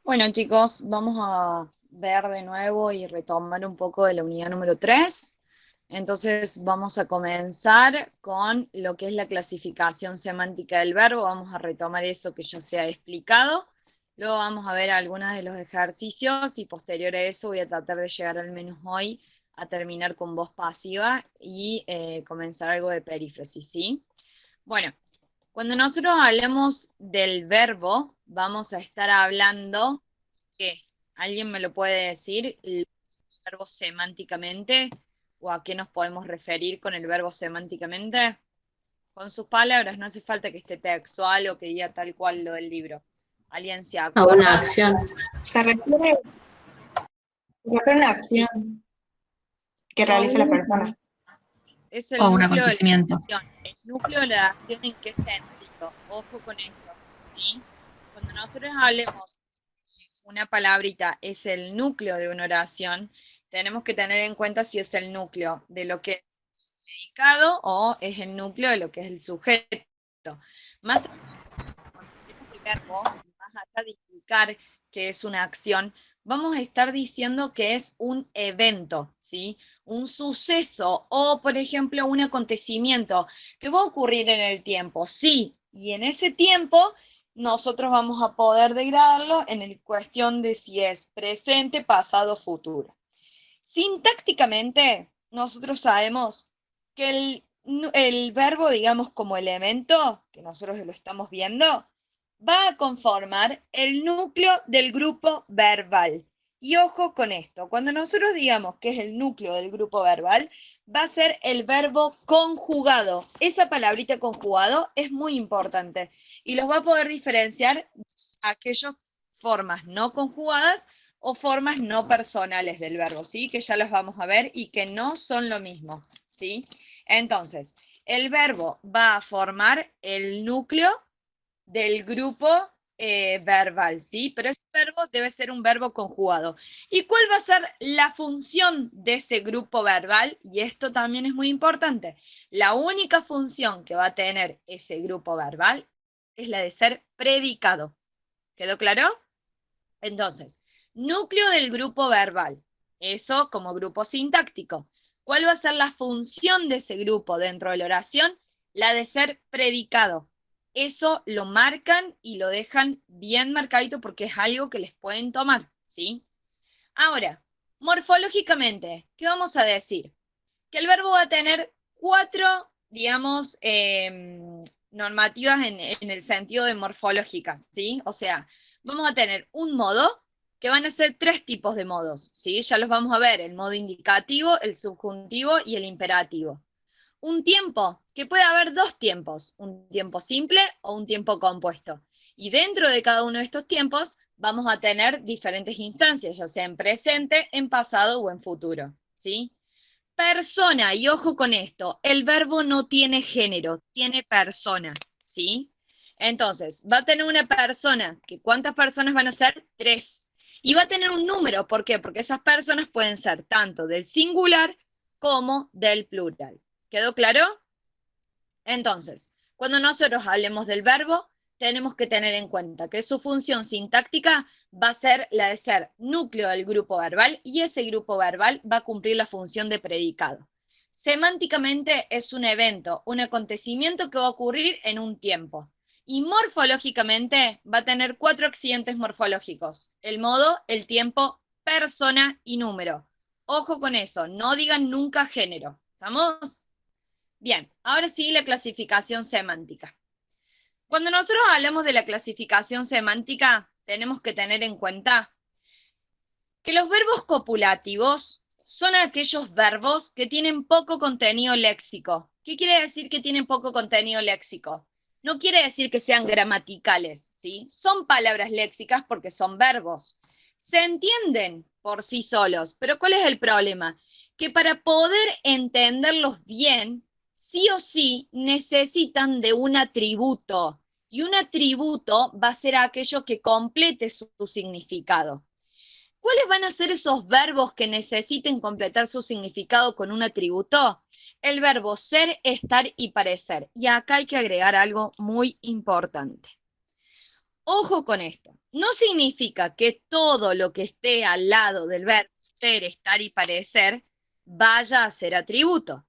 Bueno, chicos, vamos a ver de nuevo y retomar un poco de la unidad número 3. Entonces, vamos a comenzar con lo que es la clasificación semántica del verbo. Vamos a retomar eso que ya se ha explicado. Luego vamos a ver algunos de los ejercicios y posterior a eso voy a tratar de llegar al menos hoy a terminar con voz pasiva y comenzar algo de perífrasis, ¿sí? Bueno, cuando nosotros hablamos del verbo, vamos a estar hablando, ¿qué? ¿Alguien me lo puede decir? ¿El verbo semánticamente? ¿O a qué nos podemos referir con el verbo semánticamente? Con sus palabras, no hace falta que esté textual o que diga tal cual lo del libro. ¿Alguien se A una acuerda? acción. Se refiere a una Sí, acción que realiza la persona. es O el un núcleo de la acontecimiento. acción. ¿El núcleo de la acción en qué sentido? Ojo con esto, ¿sí? Cuando nosotros hablemos una palabrita es el núcleo de una oración, tenemos que tener en cuenta si es el núcleo de lo que es predicado o es el núcleo de lo que es el sujeto. Más cuando hablemos de verbo, más allá de indicar que es una acción, vamos a estar diciendo que es un evento, ¿sí? Un suceso o, por ejemplo, un acontecimiento que va a ocurrir en el tiempo, sí, y en ese tiempo nosotros vamos a poder degradarlo en el cuestión de si es presente, pasado, futuro. Sintácticamente, nosotros sabemos que el verbo, digamos, como elemento, que nosotros lo estamos viendo, va a conformar el núcleo del grupo verbal. Y ojo con esto, cuando nosotros digamos que es el núcleo del grupo verbal, va a ser el verbo conjugado. Esa palabrita conjugado es muy importante y los va a poder diferenciar aquellas formas no conjugadas o formas no personales del verbo, ¿sí? Que ya los vamos a ver y que no son lo mismo, ¿sí? Entonces, el verbo va a formar el núcleo del grupo verbal, ¿sí? Pero ese verbo debe ser un verbo conjugado. ¿Y cuál va a ser la función de ese grupo verbal? Y esto también es muy importante. La única función que va a tener ese grupo verbal es la de ser predicado. ¿Quedó claro? Entonces, núcleo del grupo verbal. Eso como grupo sintáctico. ¿Cuál va a ser la función de ese grupo dentro de la oración? La de ser predicado. Eso lo marcan y lo dejan bien marcadito porque es algo que les pueden tomar, ¿sí? Ahora, morfológicamente, ¿qué vamos a decir? Que el verbo va a tener cuatro, digamos, normativas en el sentido de morfológicas, ¿sí? O sea, vamos a tener un modo, que van a ser tres tipos de modos, ¿sí? Ya los vamos a ver, el modo indicativo, el subjuntivo y el imperativo. Un tiempo, que puede haber dos tiempos, un tiempo simple o un tiempo compuesto. Y dentro de cada uno de estos tiempos vamos a tener diferentes instancias, ya sea en presente, en pasado o en futuro, ¿sí? Persona, y ojo con esto, el verbo no tiene género, tiene persona, ¿sí? Entonces, va a tener una persona, que ¿cuántas personas van a ser? Tres. Y va a tener un número, ¿por qué? Porque esas personas pueden ser tanto del singular como del plural. ¿Quedó claro? Entonces, cuando nosotros hablemos del verbo, tenemos que tener en cuenta que su función sintáctica va a ser la de ser núcleo del grupo verbal y ese grupo verbal va a cumplir la función de predicado. Semánticamente es un evento, un acontecimiento que va a ocurrir en un tiempo. Y morfológicamente va a tener cuatro accidentes morfológicos: el modo, el tiempo, persona y número. Ojo con eso, no digan nunca género. ¿Estamos? Bien, ahora sí la clasificación semántica. Cuando nosotros hablamos de la clasificación semántica, tenemos que tener en cuenta que los verbos copulativos son aquellos verbos que tienen poco contenido léxico. ¿Qué quiere decir que tienen poco contenido léxico? No quiere decir que sean gramaticales, ¿sí? Son palabras léxicas porque son verbos. Se entienden por sí solos, pero ¿cuál es el problema? Que para poder entenderlos bien, sí o sí necesitan de un atributo. Y un atributo va a ser aquello que complete su significado. ¿Cuáles van a ser esos verbos que necesiten completar su significado con un atributo? El verbo ser, estar y parecer. Y acá hay que agregar algo muy importante. ojo con esto, no significa que todo lo que esté al lado del verbo ser, estar y parecer vaya a ser atributo.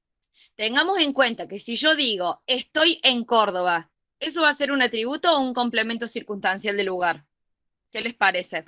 Tengamos en cuenta que si yo digo estoy en Córdoba, ¿eso va a ser un atributo o un complemento circunstancial del lugar? ¿Qué les parece?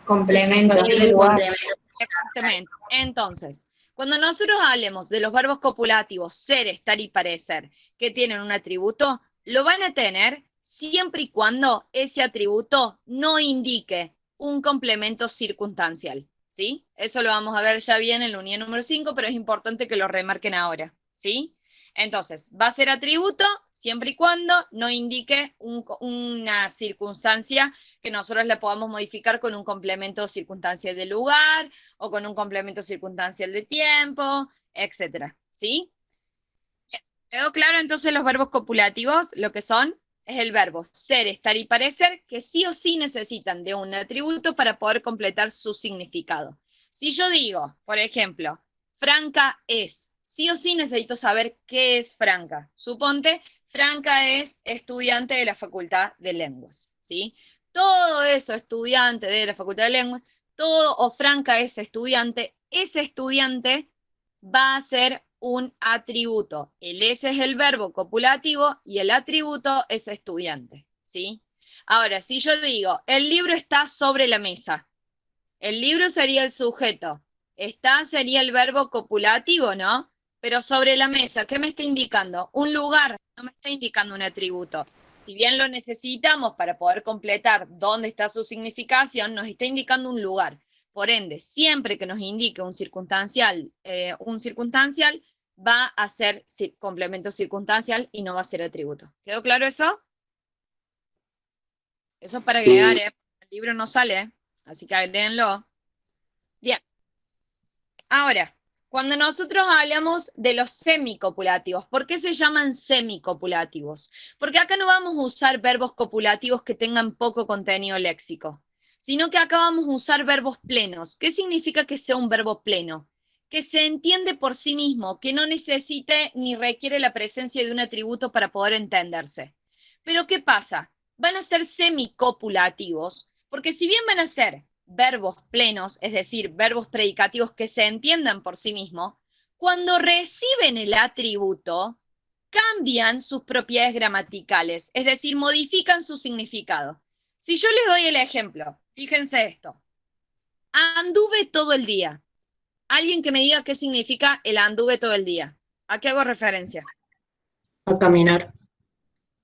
Complemento. Exactamente. Entonces, cuando nosotros hablemos de los verbos copulativos ser, estar y parecer que tienen un atributo, lo van a tener siempre y cuando ese atributo no indique un complemento circunstancial, ¿sí? Eso lo vamos a ver ya bien en la unidad número 5, pero es importante que lo remarquen ahora, ¿sí? Entonces, va a ser atributo siempre y cuando no indique una circunstancia que nosotros le podamos modificar con un complemento circunstancial de lugar o con un complemento circunstancial de tiempo, etcétera, ¿sí? ¿Quedó claro entonces los verbos copulativos? Lo que son es el verbo ser, estar y parecer, que sí o sí necesitan de un atributo para poder completar su significado. Si yo digo, por ejemplo, Franca es, sí o sí necesito saber qué es Franca. Suponte, Franca es estudiante de la Facultad de Lenguas, ¿sí? Todo eso, estudiante de la Facultad de Lenguas, todo, o Franca es estudiante, ese estudiante va a ser un atributo. El ese es el verbo copulativo y el atributo es estudiante, ¿sí? Ahora, si yo digo, el libro está sobre la mesa, el libro sería el sujeto, está sería el verbo copulativo, ¿no? Pero sobre la mesa, ¿qué me está indicando? Un lugar, no me está indicando un atributo. Si bien lo necesitamos para poder completar dónde está su significación, nos está indicando un lugar. Por ende, siempre que nos indique un circunstancial va a ser complemento circunstancial y no va a ser atributo. ¿Quedó claro eso? Eso es para agregar, Sí, ¿eh? El libro no sale, ¿eh? Así que agréguenlo. Bien. Ahora, cuando nosotros hablamos de los semicopulativos, ¿por qué se llaman semicopulativos? Porque acá no vamos a usar verbos copulativos que tengan poco contenido léxico, sino que acá vamos a usar verbos plenos. ¿Qué significa que sea un verbo pleno? Que se entiende por sí mismo, que no necesite ni requiere la presencia de un atributo para poder entenderse. Pero ¿qué pasa? Van a ser semicopulativos, porque si bien van a ser verbos plenos, es decir, verbos predicativos que se entiendan por sí mismos, cuando reciben el atributo, cambian sus propiedades gramaticales, es decir, modifican su significado. Si yo les doy el ejemplo, fíjense esto, anduve todo el día. Alguien que me diga qué significa el anduve todo el día. ¿A qué hago referencia? A caminar.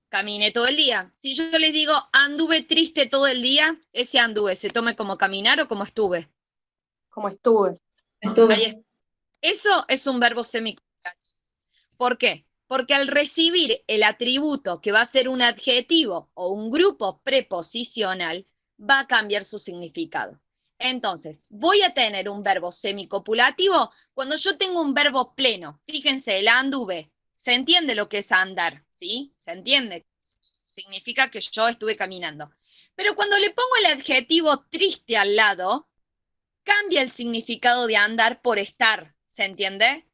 Caminé todo el día. Si yo les digo anduve triste todo el día, ese anduve se tome como caminar o como estuve. Como estuve. Ahí está. Eso es un verbo semicolonial. ¿Por qué? Porque al recibir el atributo que va a ser un adjetivo o un grupo preposicional, va a cambiar su significado. Entonces, voy a tener un verbo semicopulativo cuando yo tengo un verbo pleno. Fíjense, el anduve. ¿Se entiende lo que es andar? ¿Sí? ¿Se entiende? Significa que yo estuve caminando. Pero cuando le pongo el adjetivo triste al lado, cambia el significado de andar por estar, ¿se entiende?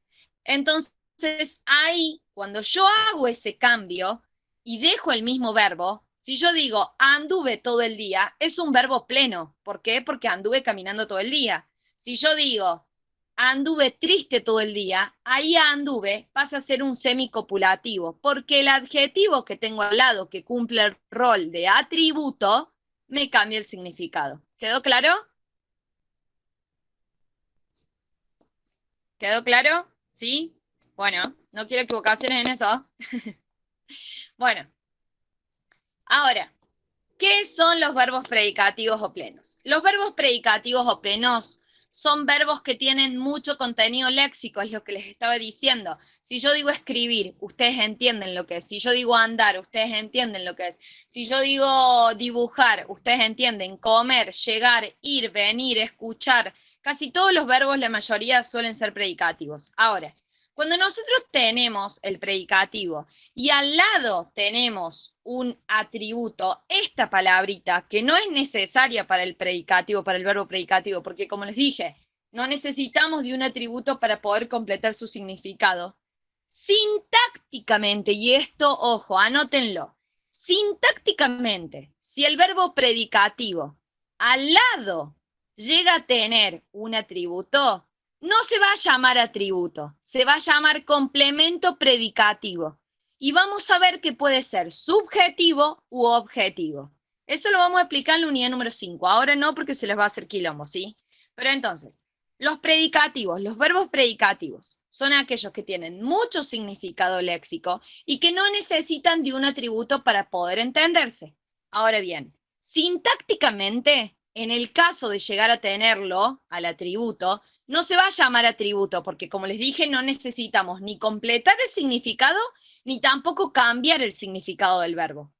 Entonces, ahí, cuando yo hago ese cambio y dejo el mismo verbo, si yo digo anduve todo el día, es un verbo pleno. ¿Por qué? Porque anduve caminando todo el día. Si yo digo anduve triste todo el día, ahí anduve pasa a ser un semicopulativo, porque el adjetivo que tengo al lado que cumple el rol de atributo, me cambia el significado. ¿Quedó claro? ¿Quedó claro? ¿Sí? Bueno, no quiero equivocaciones en eso. Bueno, ahora, ¿qué son los verbos predicativos o plenos? Los verbos predicativos o plenos son verbos que tienen mucho contenido léxico, es lo que les estaba diciendo. Si yo digo escribir, ustedes entienden lo que es. Si yo digo andar, ustedes entienden lo que es. Si yo digo dibujar, ustedes entienden comer, llegar, ir, venir, escuchar. Casi todos los verbos, la mayoría suelen ser predicativos. Ahora, cuando nosotros tenemos el predicativo y al lado tenemos un atributo, esta palabrita, que no es necesaria para el predicativo, para el verbo predicativo, porque como les dije, no necesitamos de un atributo para poder completar su significado. Sintácticamente, y esto, ojo, anótenlo, Sintácticamente, si el verbo predicativo al lado llega a tener un atributo, no se va a llamar atributo, se va a llamar complemento predicativo. Y vamos a ver que puede ser subjetivo u objetivo. Eso lo vamos a explicar en la unidad número 5. Ahora no, porque se les va a hacer quilombo, ¿sí? Pero entonces, los predicativos, los verbos predicativos, son aquellos que tienen mucho significado léxico y que no necesitan de un atributo para poder entenderse. Ahora bien, sintácticamente, en el caso de llegar a tenerlo, al atributo, no se va a llamar atributo, porque como les dije, no necesitamos ni completar el significado, ni tampoco cambiar el significado del verbo.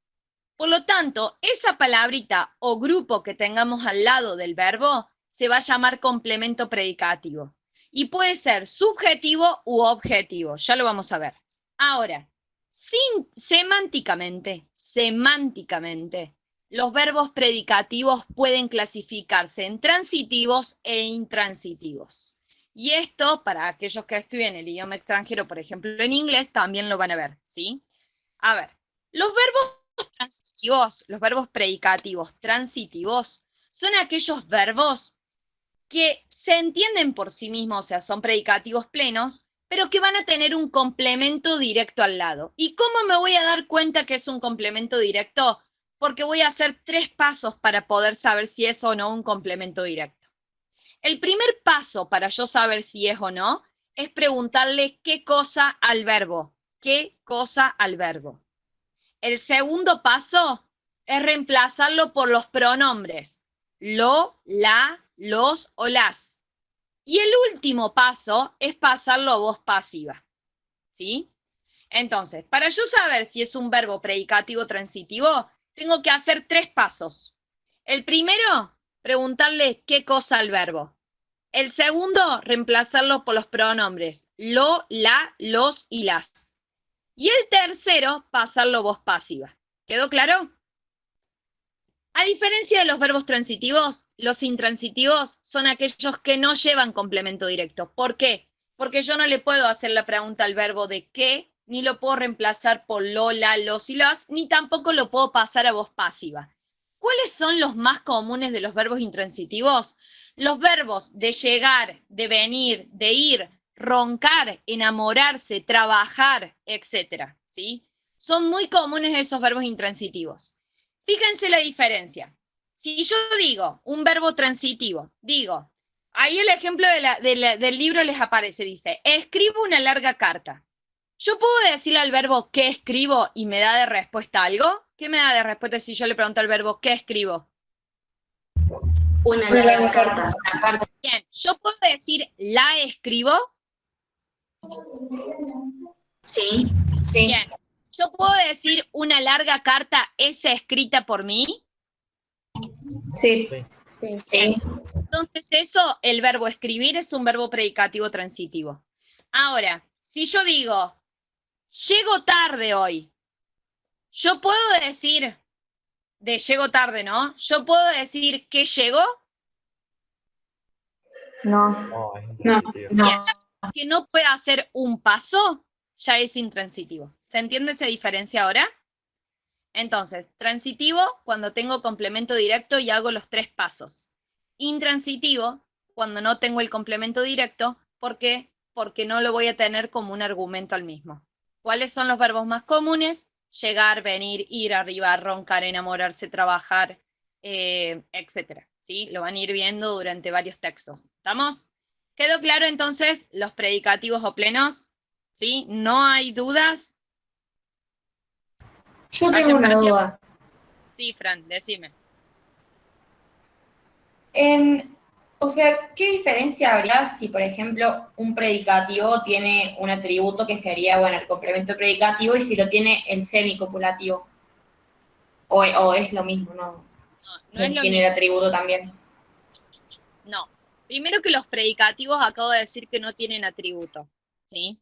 Por lo tanto, esa palabrita o grupo que tengamos al lado del verbo se va a llamar complemento predicativo. Y puede ser subjetivo u objetivo, ya lo vamos a ver. Ahora, semánticamente, los verbos predicativos pueden clasificarse en transitivos e intransitivos. Y esto, para aquellos que estudien el idioma extranjero, por ejemplo en inglés, también lo van a ver, ¿sí? A ver, los verbos transitivos, los verbos predicativos transitivos, son aquellos verbos que se entienden por sí mismos, o sea, son predicativos plenos, pero que van a tener un complemento directo al lado. ¿Y cómo me voy a dar cuenta que es un complemento directo? Porque voy a hacer 3 pasos para poder saber si es o no un complemento directo. El primer paso para yo saber si es o no es preguntarle qué cosa al verbo. ¿Qué cosa al verbo? El segundo paso es reemplazarlo por los pronombres. Lo, la, los o las. Y el último paso es pasarlo a voz pasiva. ¿Sí? Entonces, para yo saber si es un verbo predicativo transitivo, tengo que hacer 3 pasos. El primero, preguntarle qué cosa al verbo. El segundo, reemplazarlo por los pronombres lo, la, los y las. Y el tercero, pasarlo voz pasiva. ¿Quedó claro? A diferencia de los verbos transitivos, los intransitivos son aquellos que no llevan complemento directo. ¿Por qué? Porque yo no le puedo hacer la pregunta al verbo de qué, ni lo puedo reemplazar por lo, la, los y las, ni tampoco lo puedo pasar a voz pasiva. ¿Cuáles son los más comunes de los verbos intransitivos? Los verbos de llegar, de venir, de ir, roncar, enamorarse, trabajar, etc. ¿Sí? Son muy comunes esos verbos intransitivos. Fíjense la diferencia. Si yo digo un verbo transitivo, digo, ahí el ejemplo del libro les aparece, dice, escribo una larga carta. ¿Yo puedo decirle al verbo qué escribo y me da de respuesta algo? ¿Qué me da de respuesta si yo le pregunto al verbo qué escribo? Una larga carta. Bien, ¿yo puedo decir la escribo? Sí. Bien, ¿yo puedo decir una larga carta es escrita por mí? Sí. Entonces eso, el verbo escribir es un verbo predicativo transitivo. Ahora, si yo digo, llego tarde hoy, yo puedo decir, de llego tarde, ¿no? ¿Yo puedo decir que llegó? No. Que no pueda hacer un paso, ya es intransitivo. ¿Se entiende esa diferencia ahora? Entonces, transitivo, cuando tengo complemento directo y hago los 3 pasos. Intransitivo, cuando no tengo el complemento directo, ¿por qué? Porque no lo voy a tener como un argumento al mismo. ¿Cuáles son los verbos más comunes? Llegar, venir, ir, arribar, roncar, enamorarse, trabajar, etc. ¿Sí? Lo van a ir viendo durante varios textos. ¿Estamos? ¿Quedó claro entonces los predicativos o plenos? ¿Sí? ¿No hay dudas? Yo tengo una duda. Sí, Fran, decime. O sea, ¿qué diferencia habría si, por ejemplo, un predicativo tiene un atributo que sería, bueno, el complemento predicativo y si lo tiene el semicopulativo? O es lo mismo, ¿no? No es lo tiene mismo. el atributo también. No. Primero que los predicativos acabo de decir que no tienen atributo, ¿sí?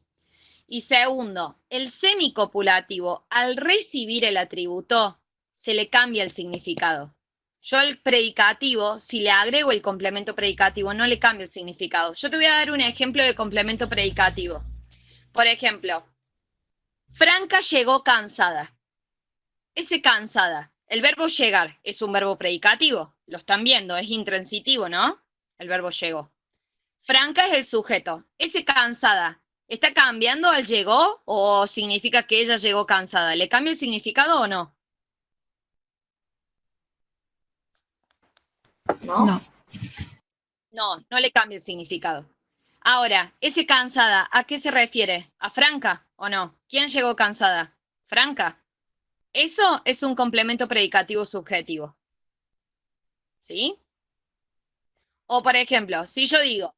Y segundo, el semicopulativo, al recibir el atributo, se le cambia el significado. Yo al predicativo, si le agrego el complemento predicativo, no le cambia el significado. Yo te voy a dar un ejemplo de complemento predicativo. Por ejemplo, Franca llegó cansada. ese cansada. El verbo llegar es un verbo predicativo. Lo están viendo, es intransitivo, ¿no? El verbo llegó. Franca es el sujeto. Ese cansada, ¿está cambiando al llegó o significa que ella llegó cansada? ¿Le cambia el significado o no? ¿No? No, no le cambia el significado. Ahora, ese cansada, ¿a qué se refiere? ¿A Franca o no? ¿Quién llegó cansada? ¿Franca? Eso es un complemento predicativo subjetivo. ¿Sí? O por ejemplo, si yo digo,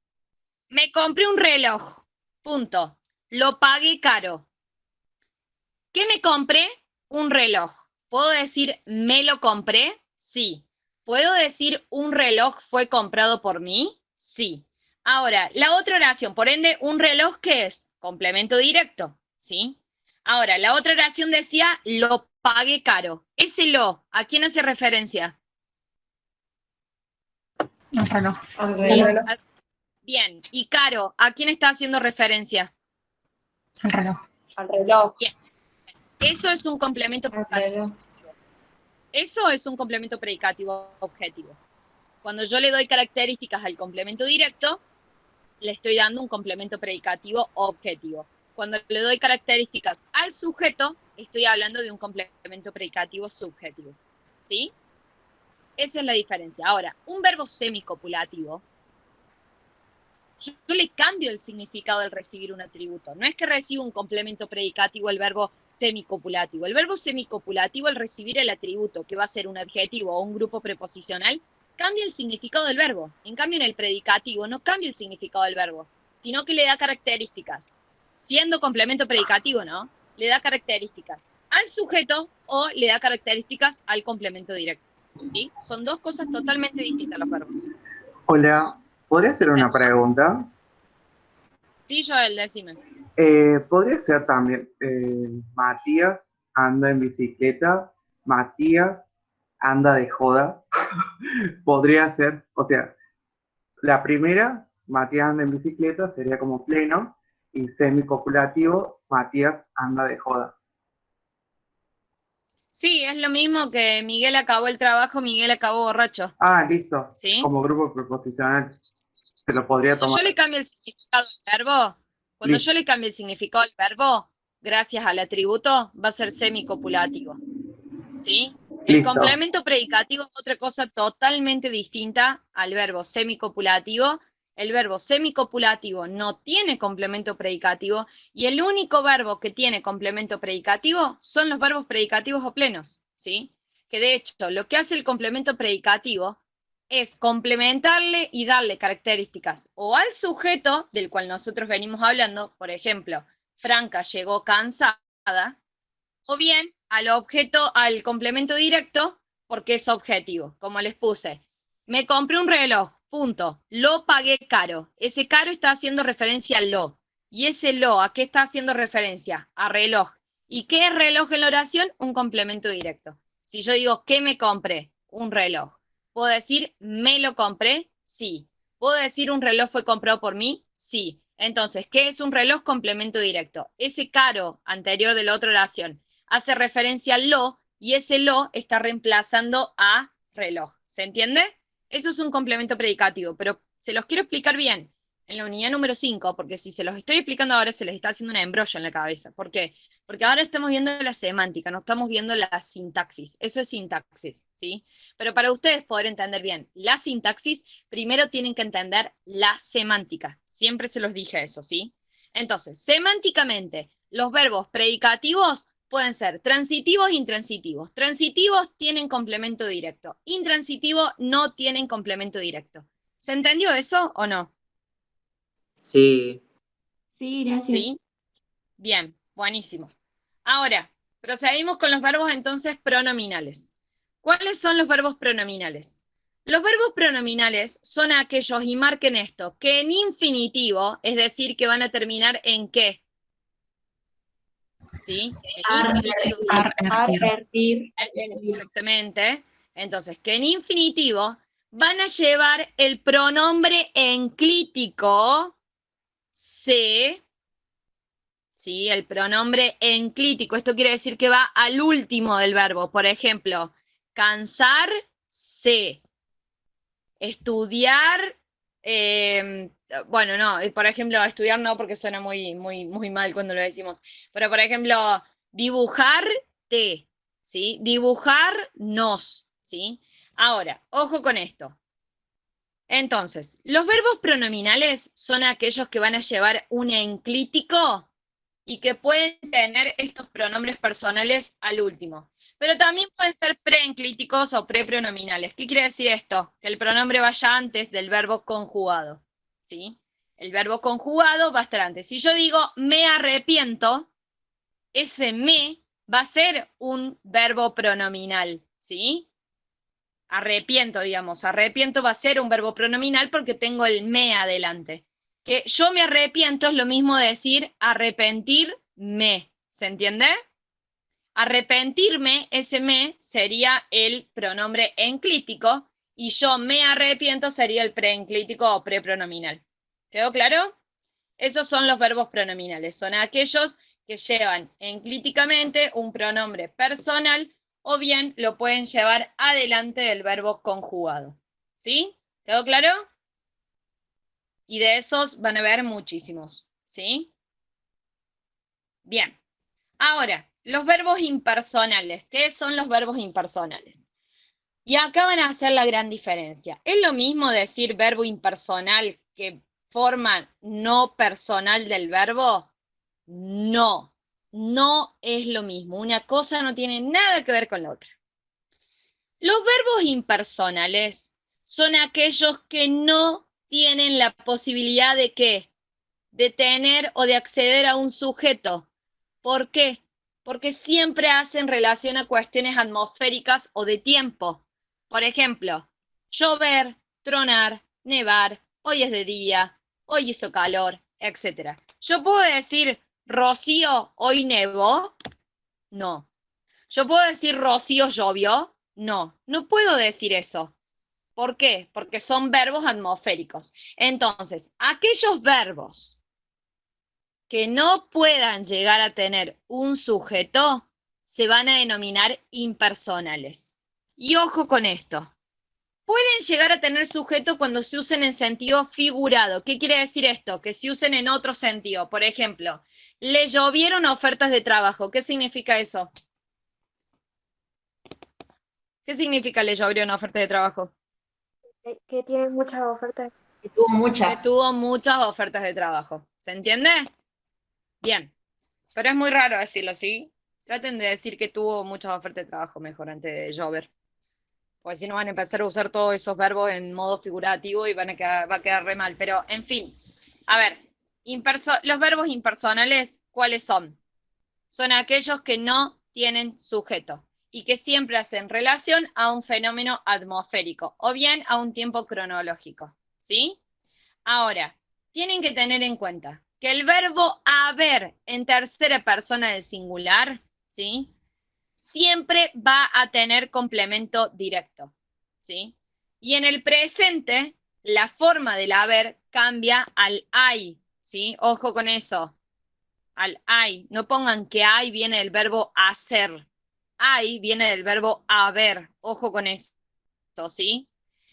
me compré un reloj, punto, lo pagué caro. ¿Qué me compré? Un reloj. ¿Puedo decir me lo compré? Sí. ¿Puedo decir un reloj fue comprado por mí? Sí. Ahora, la otra oración, por ende, un reloj, ¿qué es? Complemento directo, ¿sí? Ahora, la otra oración decía lo pagué caro. Ese lo, ¿a quién hace referencia? El reloj. Al reloj. Bien. Y caro, ¿a quién está haciendo referencia? El reloj. Al reloj. Bien. Eso es un complemento Al predicativo. reloj. Eso es un complemento predicativo objetivo. Cuando yo le doy características al complemento directo, le estoy dando un complemento predicativo objetivo. Cuando le doy características al sujeto, estoy hablando de un complemento predicativo subjetivo. ¿Sí? Esa es la diferencia. Ahora, un verbo semicopulativo, yo le cambio el significado del recibir un atributo. No es que reciba un complemento predicativo el verbo semicopulativo. El verbo semicopulativo, al recibir el atributo, que va a ser un adjetivo o un grupo preposicional, cambia el significado del verbo. En cambio, en el predicativo no cambia el significado del verbo, sino que le da características. Siendo complemento predicativo, ¿no? Le da características al sujeto o le da características al complemento directo. ¿Sí? Son dos cosas totalmente distintas los verbos. Hola, ¿podría hacer una pregunta? Sí, Joel, decime. ¿Podría ser también Matías anda en bicicleta, Matías anda de joda? Podría ser, o sea, la primera, Matías anda en bicicleta, sería como pleno, y semicopulativo, Matías anda de joda. Sí, es lo mismo que Miguel acabó el trabajo, Miguel acabó borracho. Ah, listo, ¿Sí? como grupo preposicional, se lo podría Cuando tomar. yo le cambio el significado al verbo, Listo. gracias al atributo, va a ser semicopulativo. ¿Sí? El Listo. complemento predicativo es otra cosa totalmente distinta al verbo semicopulativo. El verbo semicopulativo no tiene complemento predicativo y el único verbo que tiene complemento predicativo son los verbos predicativos o plenos, ¿sí? Que de hecho, lo que hace el complemento predicativo es complementarle y darle características o al sujeto del cual nosotros venimos hablando, por ejemplo, Franca llegó cansada, o bien al objeto, al complemento directo, porque es objetivo, como les puse. Me compré un reloj, punto. Lo pagué caro. Ese caro está haciendo referencia al lo. Y ese lo, ¿a qué está haciendo referencia? A reloj. ¿Y qué es reloj en la oración? Un complemento directo. Si yo digo, ¿qué me compré? Un reloj. ¿Puedo decir, me lo compré? Sí. ¿Puedo decir, un reloj fue comprado por mí? Sí. Entonces, ¿qué es un reloj? Complemento directo. Ese caro anterior de la otra oración hace referencia al lo y ese lo está reemplazando a reloj. ¿Se entiende? Eso es un complemento predicativo, pero se los quiero explicar bien en la unidad número 5, porque si se los estoy explicando ahora se les está haciendo una embrollo en la cabeza. ¿Por qué? Porque ahora estamos viendo la semántica, no estamos viendo la sintaxis. Eso es sintaxis, ¿sí? Pero para ustedes poder entender bien la sintaxis, primero tienen que entender la semántica. Siempre se los dije eso, ¿sí? Entonces, semánticamente, los verbos predicativos pueden ser transitivos e intransitivos. Transitivos tienen complemento directo. Intransitivos no tienen complemento directo. ¿Se entendió eso o no? Sí, Sí, gracias. ¿Sí? Bien, buenísimo. Ahora, procedimos con los verbos entonces pronominales. ¿Cuáles son los verbos pronominales? Los verbos pronominales son aquellos, y marquen esto, que en infinitivo, es decir, que van a terminar en ¿qué? ¿Sí? Advertir. Exactamente. Entonces, que en infinitivo van a llevar el pronombre enclítico se, ¿sí? El pronombre enclítico. Esto quiere decir que va al último del verbo. Por ejemplo, cansarse. Estudiar, bueno, no, por ejemplo, estudiar no porque suena muy mal cuando lo decimos, pero por ejemplo, dibujarte, ¿sí? Dibujarnos, ¿sí? Ahora, ojo con esto. Entonces, los verbos pronominales son aquellos que van a llevar un enclítico y que pueden tener estos pronombres personales al último. Pero también pueden ser preinclíticos o prepronominales. ¿Qué quiere decir esto? Que el pronombre vaya antes del verbo conjugado, ¿sí? El verbo conjugado va a estar antes. Si yo digo me arrepiento, ese me va a ser un verbo pronominal, ¿sí? Arrepiento, digamos. Arrepiento va a ser un verbo pronominal porque tengo el me adelante. Que yo me arrepiento es lo mismo de decir arrepentirme. ¿Se entiende? Arrepentirme, ese me sería el pronombre enclítico y yo me arrepiento sería el preinclítico o prepronominal. ¿Quedó claro? Esos son los verbos pronominales. Son aquellos que llevan enclíticamente un pronombre personal o bien lo pueden llevar adelante del verbo conjugado. ¿Sí? ¿Quedó claro? Y de esos van a haber muchísimos. ¿Sí? Bien. Ahora, los verbos impersonales. ¿Qué son los verbos impersonales? Y acá van a hacer la gran diferencia. ¿Es lo mismo decir verbo impersonal que forma no personal del verbo? No, no es lo mismo. Una cosa no tiene nada que ver con la otra. Los verbos impersonales son aquellos que no tienen la posibilidad de ¿qué? De tener o de acceder a un sujeto. ¿Por qué? Porque siempre hacen relación a cuestiones atmosféricas o de tiempo. Por ejemplo, llover, tronar, nevar, hoy es de día, hoy hizo calor, etc. ¿Yo puedo decir, Rocío, hoy nevó? No. ¿Yo puedo decir, Rocío, llovió? No, no puedo decir eso. ¿Por qué? Porque son verbos atmosféricos. Entonces, aquellos verbos que no puedan llegar a tener un sujeto se van a denominar impersonales. Y ojo con esto. Pueden llegar a tener sujeto cuando se usen en sentido figurado. ¿Qué quiere decir esto? Que se usen en otro sentido. Por ejemplo, le llovieron ofertas de trabajo. ¿Qué significa eso? ¿Qué significa le llovieron ofertas de trabajo? Que tienen muchas ofertas. Que tuvo Que muchas. tuvo muchas ofertas de trabajo. ¿Se entiende? Bien. Pero es muy raro decirlo, ¿sí? Traten de decir que tuvo muchas ofertas de trabajo mejor antes de llover. Porque si no van a empezar a usar todos esos verbos en modo figurativo y va a quedar re mal. Pero, en fin. A ver, los verbos impersonales, ¿cuáles son? Son aquellos que no tienen sujeto y que siempre hacen relación a un fenómeno atmosférico o bien a un tiempo cronológico, ¿sí? Ahora, tienen que tener en cuenta que el verbo haber en tercera persona del singular, ¿sí? Siempre va a tener complemento directo, ¿sí? Y en el presente, la forma del haber cambia al hay, ¿sí? Ojo con eso. Al hay. No pongan que hay viene del verbo hacer. Hay viene del verbo haber. Ojo con eso, ¿sí?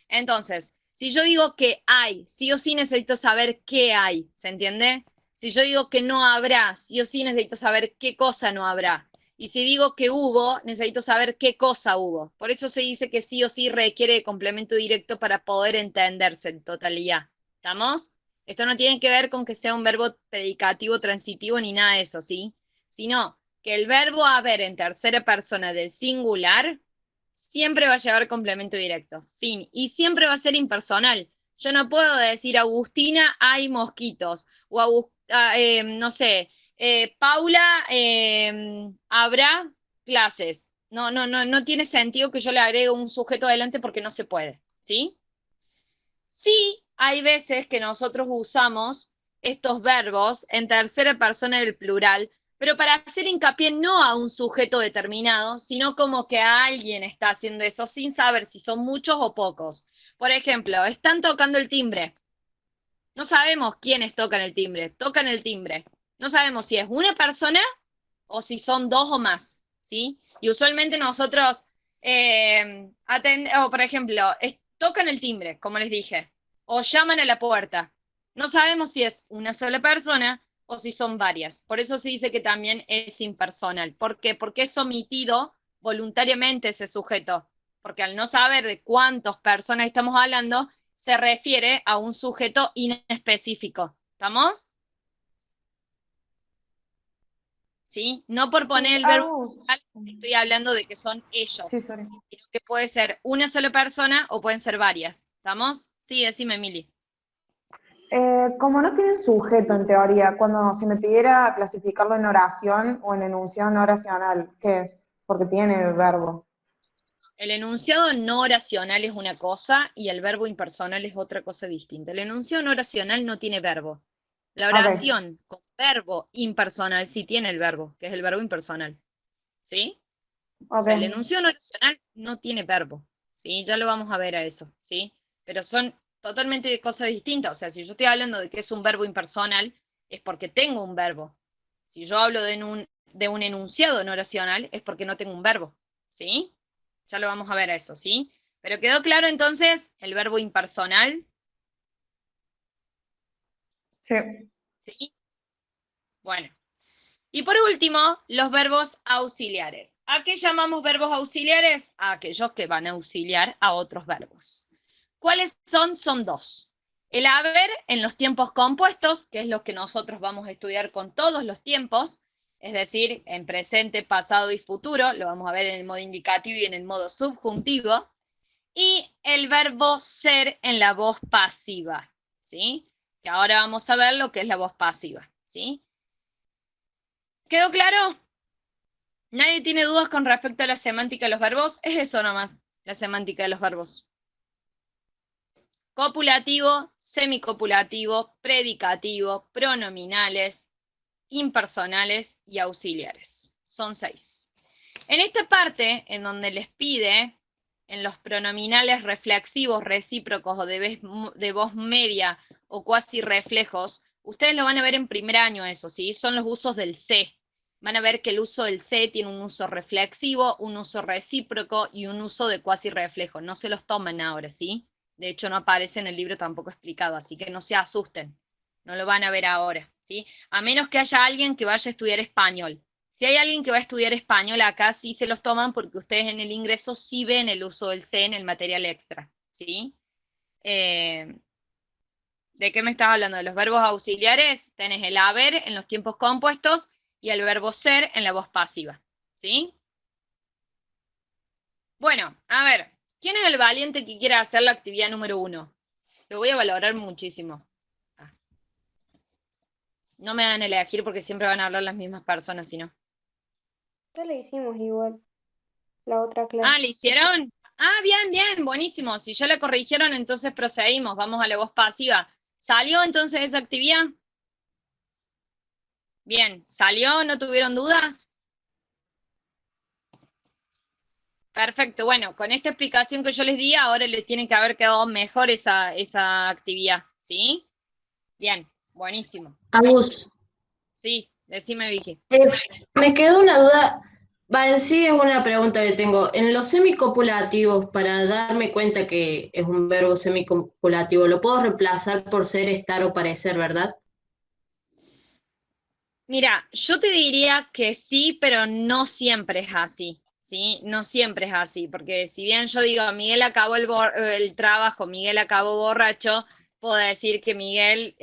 Entonces, si yo digo que hay, sí o sí necesito saber qué hay, ¿se entiende? Si yo digo que no habrá, sí o sí necesito saber qué cosa no habrá. Y si digo que hubo, necesito saber qué cosa hubo. Por eso se dice que sí o sí requiere de complemento directo para poder entenderse en totalidad. ¿Estamos? Esto no tiene que ver con que sea un verbo predicativo, transitivo, ni nada de eso, ¿sí? Sino que el verbo haber en tercera persona del singular siempre va a llevar complemento directo. Fin. Y siempre va a ser impersonal. Yo no puedo decir, Agustina, hay mosquitos. O, no sé, Paula, habrá clases. No tiene sentido que yo le agregue un sujeto adelante porque no se puede. ¿Sí? Sí, hay veces que nosotros usamos estos verbos en tercera persona del plural, pero para hacer hincapié no a un sujeto determinado, sino como que alguien está haciendo eso sin saber si son muchos o pocos. Por ejemplo, están tocando el timbre. No sabemos quiénes tocan el timbre, tocan el timbre. No sabemos si es una persona o si son dos o más, ¿sí? Y usualmente nosotros, o por ejemplo, tocan el timbre, como les dije, o llaman a la puerta. No sabemos si es una sola persona o si son varias. Por eso se dice que también es impersonal. ¿Por qué? Porque es omitido voluntariamente ese sujeto. Porque al no saber de cuántas personas estamos hablando, se refiere a un sujeto inespecífico. ¿Estamos? ¿Sí? No por poner el verbo estoy hablando de que son ellos. Sí, sorry. Que puede ser una sola persona o pueden ser varias. ¿Estamos? Sí, decime, Mili. Como no tienen sujeto en teoría, cuando se me pidiera clasificarlo en oración o en enunciado no oracional, ¿qué es? Porque tiene verbo. El enunciado no oracional es una cosa y el verbo impersonal es otra cosa distinta. El enunciado no oracional no tiene verbo. La oración con verbo impersonal sí tiene el verbo, que es el verbo impersonal. ¿Sí? O sea, el enunciado no oracional no tiene verbo. ¿Sí? Ya lo vamos a ver a eso. ¿Sí? Pero son totalmente cosas distintas. O sea, si yo estoy hablando de que es un verbo impersonal, es porque tengo un verbo. Si yo hablo de un enunciado no oracional, es porque no tengo un verbo. ¿Sí? Ya lo vamos a ver a eso, ¿sí? Pero quedó claro entonces el verbo impersonal. Sí. ¿Sí? Bueno. Y por último, los verbos auxiliares. ¿A qué llamamos verbos auxiliares? A aquellos que van a auxiliar a otros verbos. ¿Cuáles son? Son dos. El haber en los tiempos compuestos, que es lo que nosotros vamos a estudiar con todos los tiempos, es decir, en presente, pasado y futuro, lo vamos a ver en el modo indicativo y en el modo subjuntivo, y el verbo ser en la voz pasiva, ¿sí? Que ahora vamos a ver lo que es la voz pasiva, ¿sí? ¿Quedó claro? ¿Nadie tiene dudas con respecto a la semántica de los verbos? Es eso nomás, la semántica de los verbos. Copulativo, semicopulativo, predicativo, pronominales, impersonales y auxiliares. Son 6. En esta parte, en donde les pide, en los pronominales reflexivos, recíprocos o de voz media o cuasi reflejos, ustedes lo van a ver en primer año eso, ¿sí? Son los usos del se. Van a ver que el uso del se tiene un uso reflexivo, un uso recíproco y un uso de cuasi reflejo. No se los toman ahora, ¿sí? De hecho, no aparece en el libro tampoco explicado, así que no se asusten. No lo van a ver ahora, ¿sí? A menos que haya alguien que vaya a estudiar español. Si hay alguien que va a estudiar español acá, sí se los toman porque ustedes en el ingreso sí ven el uso del se en el material extra, ¿sí? ¿De qué me estás hablando? De los verbos auxiliares, tenés el haber en los tiempos compuestos y el verbo ser en la voz pasiva, ¿sí? Bueno, a ver, ¿quién es el valiente que quiera hacer la actividad número 1? Lo voy a valorar muchísimo. No me dan a elegir porque siempre van a hablar las mismas personas, si no. Ya le hicimos igual, la otra clase. Ah, ¿le hicieron? Ah, bien, bien, buenísimo. Si ya la corrigieron, entonces procedimos. Vamos a la voz pasiva. ¿Salió entonces esa actividad? Bien, ¿salió? ¿No tuvieron dudas? Perfecto, bueno, con esta explicación que yo les di, ahora les tiene que haber quedado mejor esa actividad, ¿sí? Bien, buenísimo. Agus, Sí, decime, Vicky. me quedó una duda, en sí es una pregunta que tengo. En los semicopulativos, para darme cuenta que es un verbo semicopulativo, lo puedo reemplazar por ser, estar o parecer, ¿verdad? Mira, yo te diría que sí, pero no siempre es así, ¿sí? No siempre es así, porque si bien yo digo, Miguel acabó el trabajo, Miguel acabó borracho, puedo decir que Miguel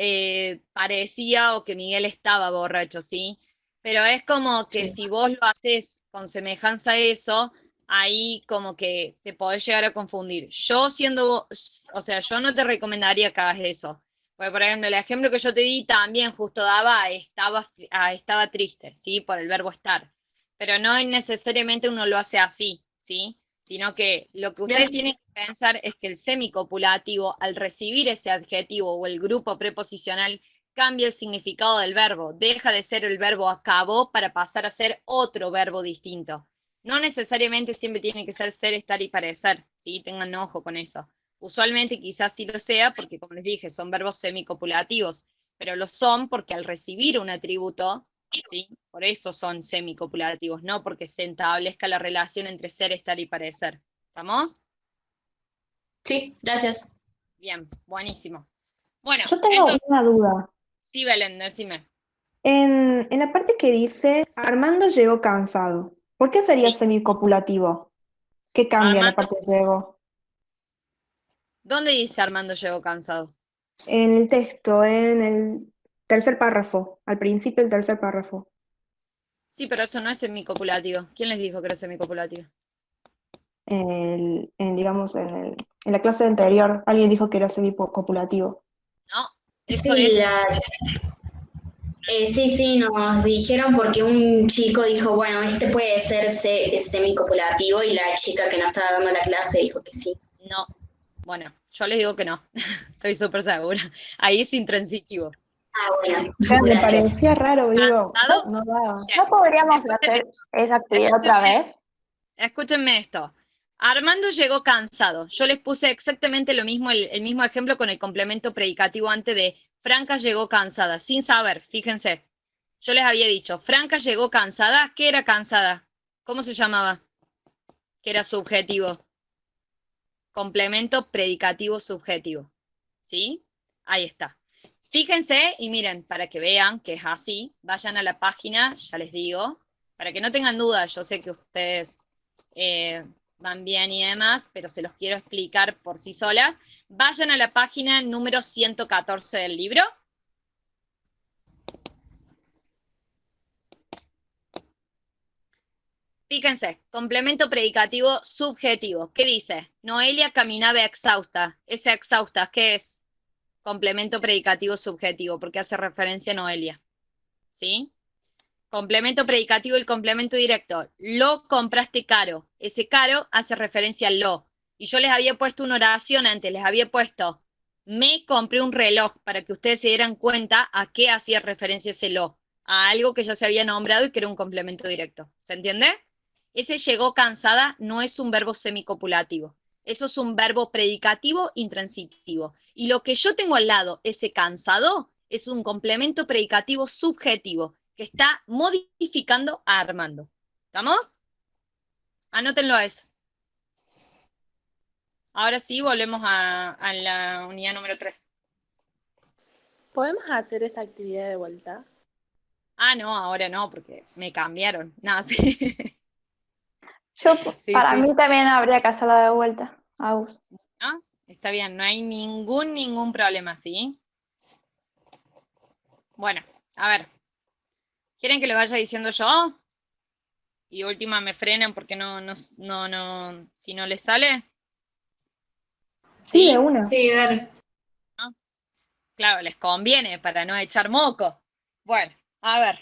parecía o que Miguel estaba borracho, ¿sí? Pero es como que Sí. si vos lo haces con semejanza a eso, ahí como que te podés llegar a confundir. Yo o sea, yo no te recomendaría que hagas eso. Porque, por ejemplo, el ejemplo que yo te di también justo daba, estaba triste, ¿sí? Por el verbo estar. Pero no necesariamente uno lo hace así, ¿sí? Sino que lo que ustedes tienen que pensar es que el semicopulativo, al recibir ese adjetivo o el grupo preposicional, cambia el significado del verbo. Deja de ser el verbo acabó para pasar a ser otro verbo distinto. No necesariamente siempre tiene que ser, estar y parecer, ¿sí? Tengan ojo con eso. Usualmente quizás sí lo sea, porque como les dije, son verbos semicopulativos, pero lo son porque al recibir un atributo, ¿sí? Por eso son semicopulativos, no porque se establezca la relación entre ser, estar y parecer. ¿Estamos? Sí, gracias. Bien, buenísimo. Bueno, Yo tengo entonces, una duda. sí, Belén, decime. En la parte que dice, Armando llegó cansado, ¿por qué sería Sí. semicopulativo? ¿Qué cambia la Armando, parte de llegó? ¿dónde dice Armando llegó cansado? En el texto, en el tercer párrafo, al principio del tercer párrafo. Sí, pero eso no es semicopulativo. ¿Quién les dijo que era semicopulativo? Digamos, en la clase anterior, alguien dijo que era semicopulativo. No, eso es. Sí, sí, nos dijeron porque un chico dijo, bueno, este puede ser semicopulativo y la chica que nos estaba dando la clase dijo que sí. No. Bueno, yo les digo que no. Estoy súper segura. Ahí es intransitivo. Ah, bueno, Ya me gracias. parecía raro, digo, ¿Cansado? no daba. ¿No podríamos Escuchen hacer esto. esa actividad otra vez? Escúchenme esto. Armando llegó cansado. Yo les puse exactamente lo mismo, el mismo ejemplo con el complemento predicativo antes de Franca llegó cansada, sin saber, fíjense. Yo les había dicho, Franca llegó cansada. ¿Qué era cansada? ¿Cómo se llamaba? Que era subjetivo. Complemento predicativo subjetivo. ¿Sí? Ahí está. Fíjense y miren, para que vean que es así, vayan a la página, ya les digo, para que no tengan dudas, yo sé que ustedes van bien y demás, pero se los quiero explicar por sí solas. Vayan a la página número 114 del libro. Fíjense, complemento predicativo subjetivo. ¿Qué dice? Noelia caminaba exhausta. Esa exhausta, ¿qué es? Complemento predicativo subjetivo, porque hace referencia a Noelia. ¿Sí? Complemento predicativo y el complemento directo. Lo compraste caro. Ese caro hace referencia al lo. Y yo les había puesto una oración antes, les había puesto, me compré un reloj, para que ustedes se dieran cuenta a qué hacía referencia ese lo. A algo que ya se había nombrado y que era un complemento directo. ¿Se entiende? Ese llegó cansada no es un verbo semicopulativo. Eso es un verbo predicativo intransitivo. Y lo que yo tengo al lado, ese cansado, es un complemento predicativo subjetivo que está modificando a Armando. ¿Estamos? Anótenlo a eso. Ahora sí, volvemos a la unidad número 3. ¿Podemos hacer esa actividad de vuelta? Ah, no, ahora no, porque me cambiaron. No, sí. Sí, Para sí. mí también habría que hacerla de vuelta, Agus. ¿No? Está bien, no hay ningún problema, ¿sí? Bueno, a ver. ¿Quieren que les vaya diciendo yo? Y última me frenan porque si no les sale. Sí, de una. Sí, dale. ¿No? Claro, les conviene para no echar moco. Bueno, a ver.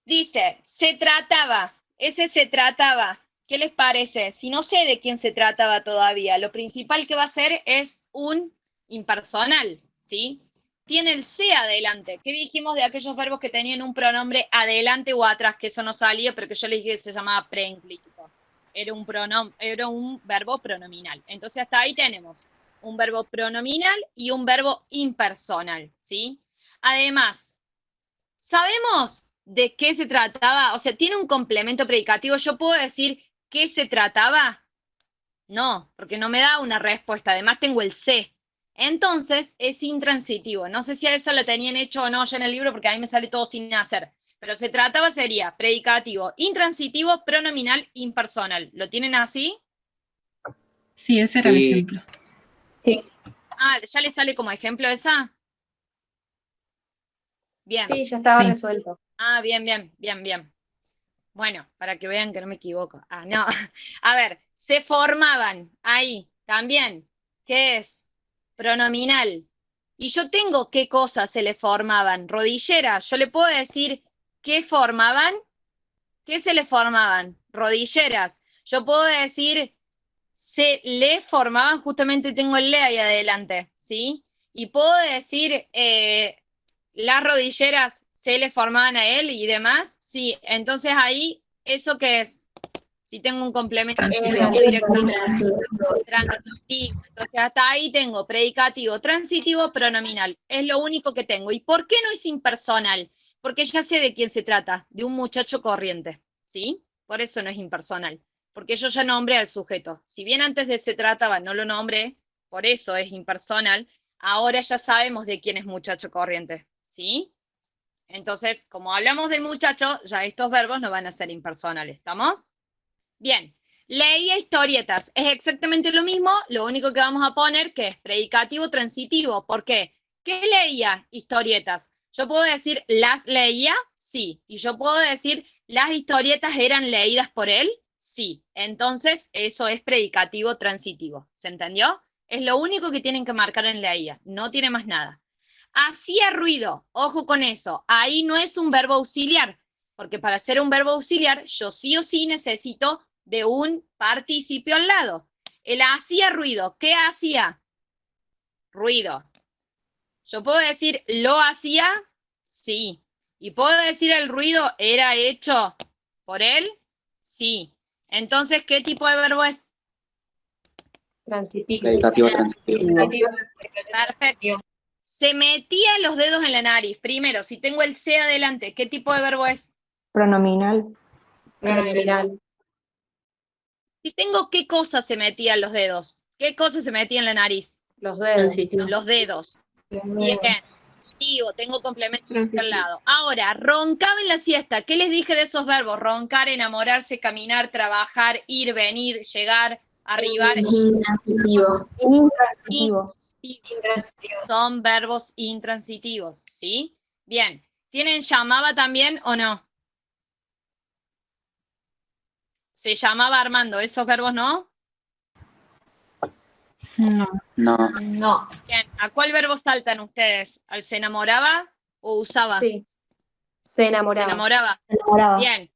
Dice, se trataba. Ese se trataba. ¿Qué les parece? Si no sé de quién se trataba todavía, lo principal que va a ser es un impersonal, ¿sí? Tiene el se adelante. ¿Qué dijimos de aquellos verbos que tenían un pronombre adelante o atrás? Que eso no salía, pero que yo les dije que se llamaba preinclítico. Era un verbo pronominal. Entonces hasta ahí tenemos un verbo pronominal y un verbo impersonal, ¿sí? Además, ¿sabemos de qué se trataba? O sea, ¿tiene un complemento predicativo? ¿Yo puedo decir qué se trataba? No, porque no me da una respuesta. Además tengo el se. Entonces es intransitivo. No sé si a eso lo tenían hecho o no ya en el libro, porque a mí me sale todo sin hacer. Pero se trataba sería predicativo, intransitivo, pronominal, impersonal. ¿Lo tienen así? Sí, ese era el Sí. ejemplo. Ah, ¿ya les sale como ejemplo esa? Bien. Sí, ya estaba Sí. resuelto. Ah, bien. Bueno, para que vean que no me equivoco. Ah, no. A ver, se formaban ahí también. ¿Qué es? Pronominal. Y yo tengo qué cosas se le formaban. Rodillera. Yo le puedo decir qué formaban. ¿Qué se le formaban? Rodilleras. Yo puedo decir se le formaban, justamente tengo el le ahí adelante, ¿sí? Y puedo decir las rodilleras se le formaban a él y demás. Sí, entonces ahí, ¿eso qué es? Si tengo un complemento Transitivo. directo Transitivo. transitivo, entonces hasta ahí tengo predicativo, transitivo, pronominal. Es lo único que tengo. ¿Y por qué no es impersonal? Porque ya sé de quién se trata, de un muchacho corriente, ¿sí? Por eso no es impersonal, porque yo ya nombré al sujeto. Si bien antes de se trataba no lo nombré, por eso es impersonal, ahora ya sabemos de quién es muchacho corriente, ¿sí? Entonces, como hablamos del muchacho, ya estos verbos no van a ser impersonales, ¿estamos? Bien, leía historietas, es exactamente lo mismo, lo único que vamos a poner que es predicativo transitivo. ¿Por qué? ¿Qué leía historietas? Yo puedo decir las leía, sí, y yo puedo decir las historietas eran leídas por él, sí. Entonces, eso es predicativo transitivo. ¿Se entendió? Es lo único que tienen que marcar en leía, no tiene más nada. Hacía ruido, ojo con eso, ahí no es un verbo auxiliar, porque para ser un verbo auxiliar, yo sí o sí necesito de un participio al lado. Él hacía ruido. ¿Qué hacía? Ruido. Yo puedo decir, ¿lo hacía? Sí. ¿Y puedo decir el ruido era hecho por él? Sí. Entonces, ¿qué tipo de verbo es? Transitivo. Predicativo transitivo. Perfecto. Se metía los dedos en la nariz. Primero, si tengo el se adelante, ¿qué tipo de verbo es? Pronominal. Pronominal. Si tengo qué cosa se metía en los dedos, ¿qué cosa se metía en la nariz? Los dedos. Transitivo. Los dedos. Bien, transitivo, tengo complemento Transitivo. al lado. Ahora, roncaba en la siesta. ¿Qué les dije de esos verbos? Roncar, enamorarse, caminar, trabajar, ir, venir, llegar, arribar. Intransitivo. Intransitivo. Intransitivo. Son verbos intransitivos, ¿sí? Bien. ¿Tienen llamaba también o no? Se llamaba Armando, ¿esos verbos no? No. No. No. Bien. ¿A cuál verbo saltan ustedes? ¿Al se enamoraba o usaba? Sí. Se Se enamoraba. enamoraba. Enamoraba. Bien.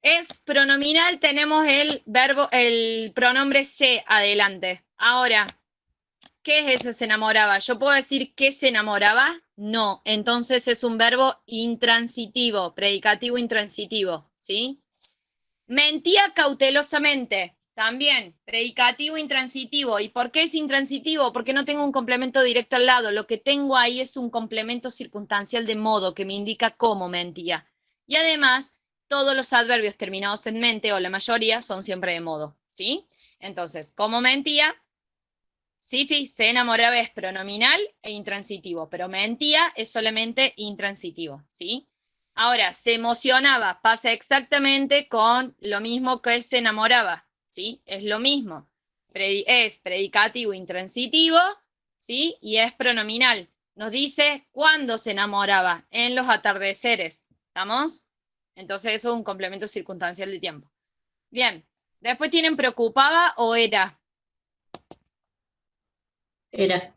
Es pronominal, tenemos el verbo, el pronombre se adelante. Ahora, ¿qué es ese se enamoraba? ¿Yo puedo decir que se enamoraba? No. Entonces es un verbo intransitivo, predicativo intransitivo, ¿sí? Mentía cautelosamente, también, predicativo intransitivo. ¿Y por qué es intransitivo? Porque no tengo un complemento directo al lado. Lo que tengo ahí es un complemento circunstancial de modo que me indica cómo mentía. Y además, todos los adverbios terminados en mente, o la mayoría, son siempre de modo, ¿sí? Entonces, ¿cómo mentía? Sí, se enamoraba es pronominal e intransitivo, pero mentía es solamente intransitivo, ¿sí? Ahora, se emocionaba, pasa exactamente con lo mismo que se enamoraba, ¿sí? Es lo mismo. Es predicativo intransitivo, ¿sí? Y es pronominal. Nos dice cuándo se enamoraba, en los atardeceres, ¿estamos? Entonces eso es un complemento circunstancial de tiempo. Bien, después tienen preocupaba o era. Era.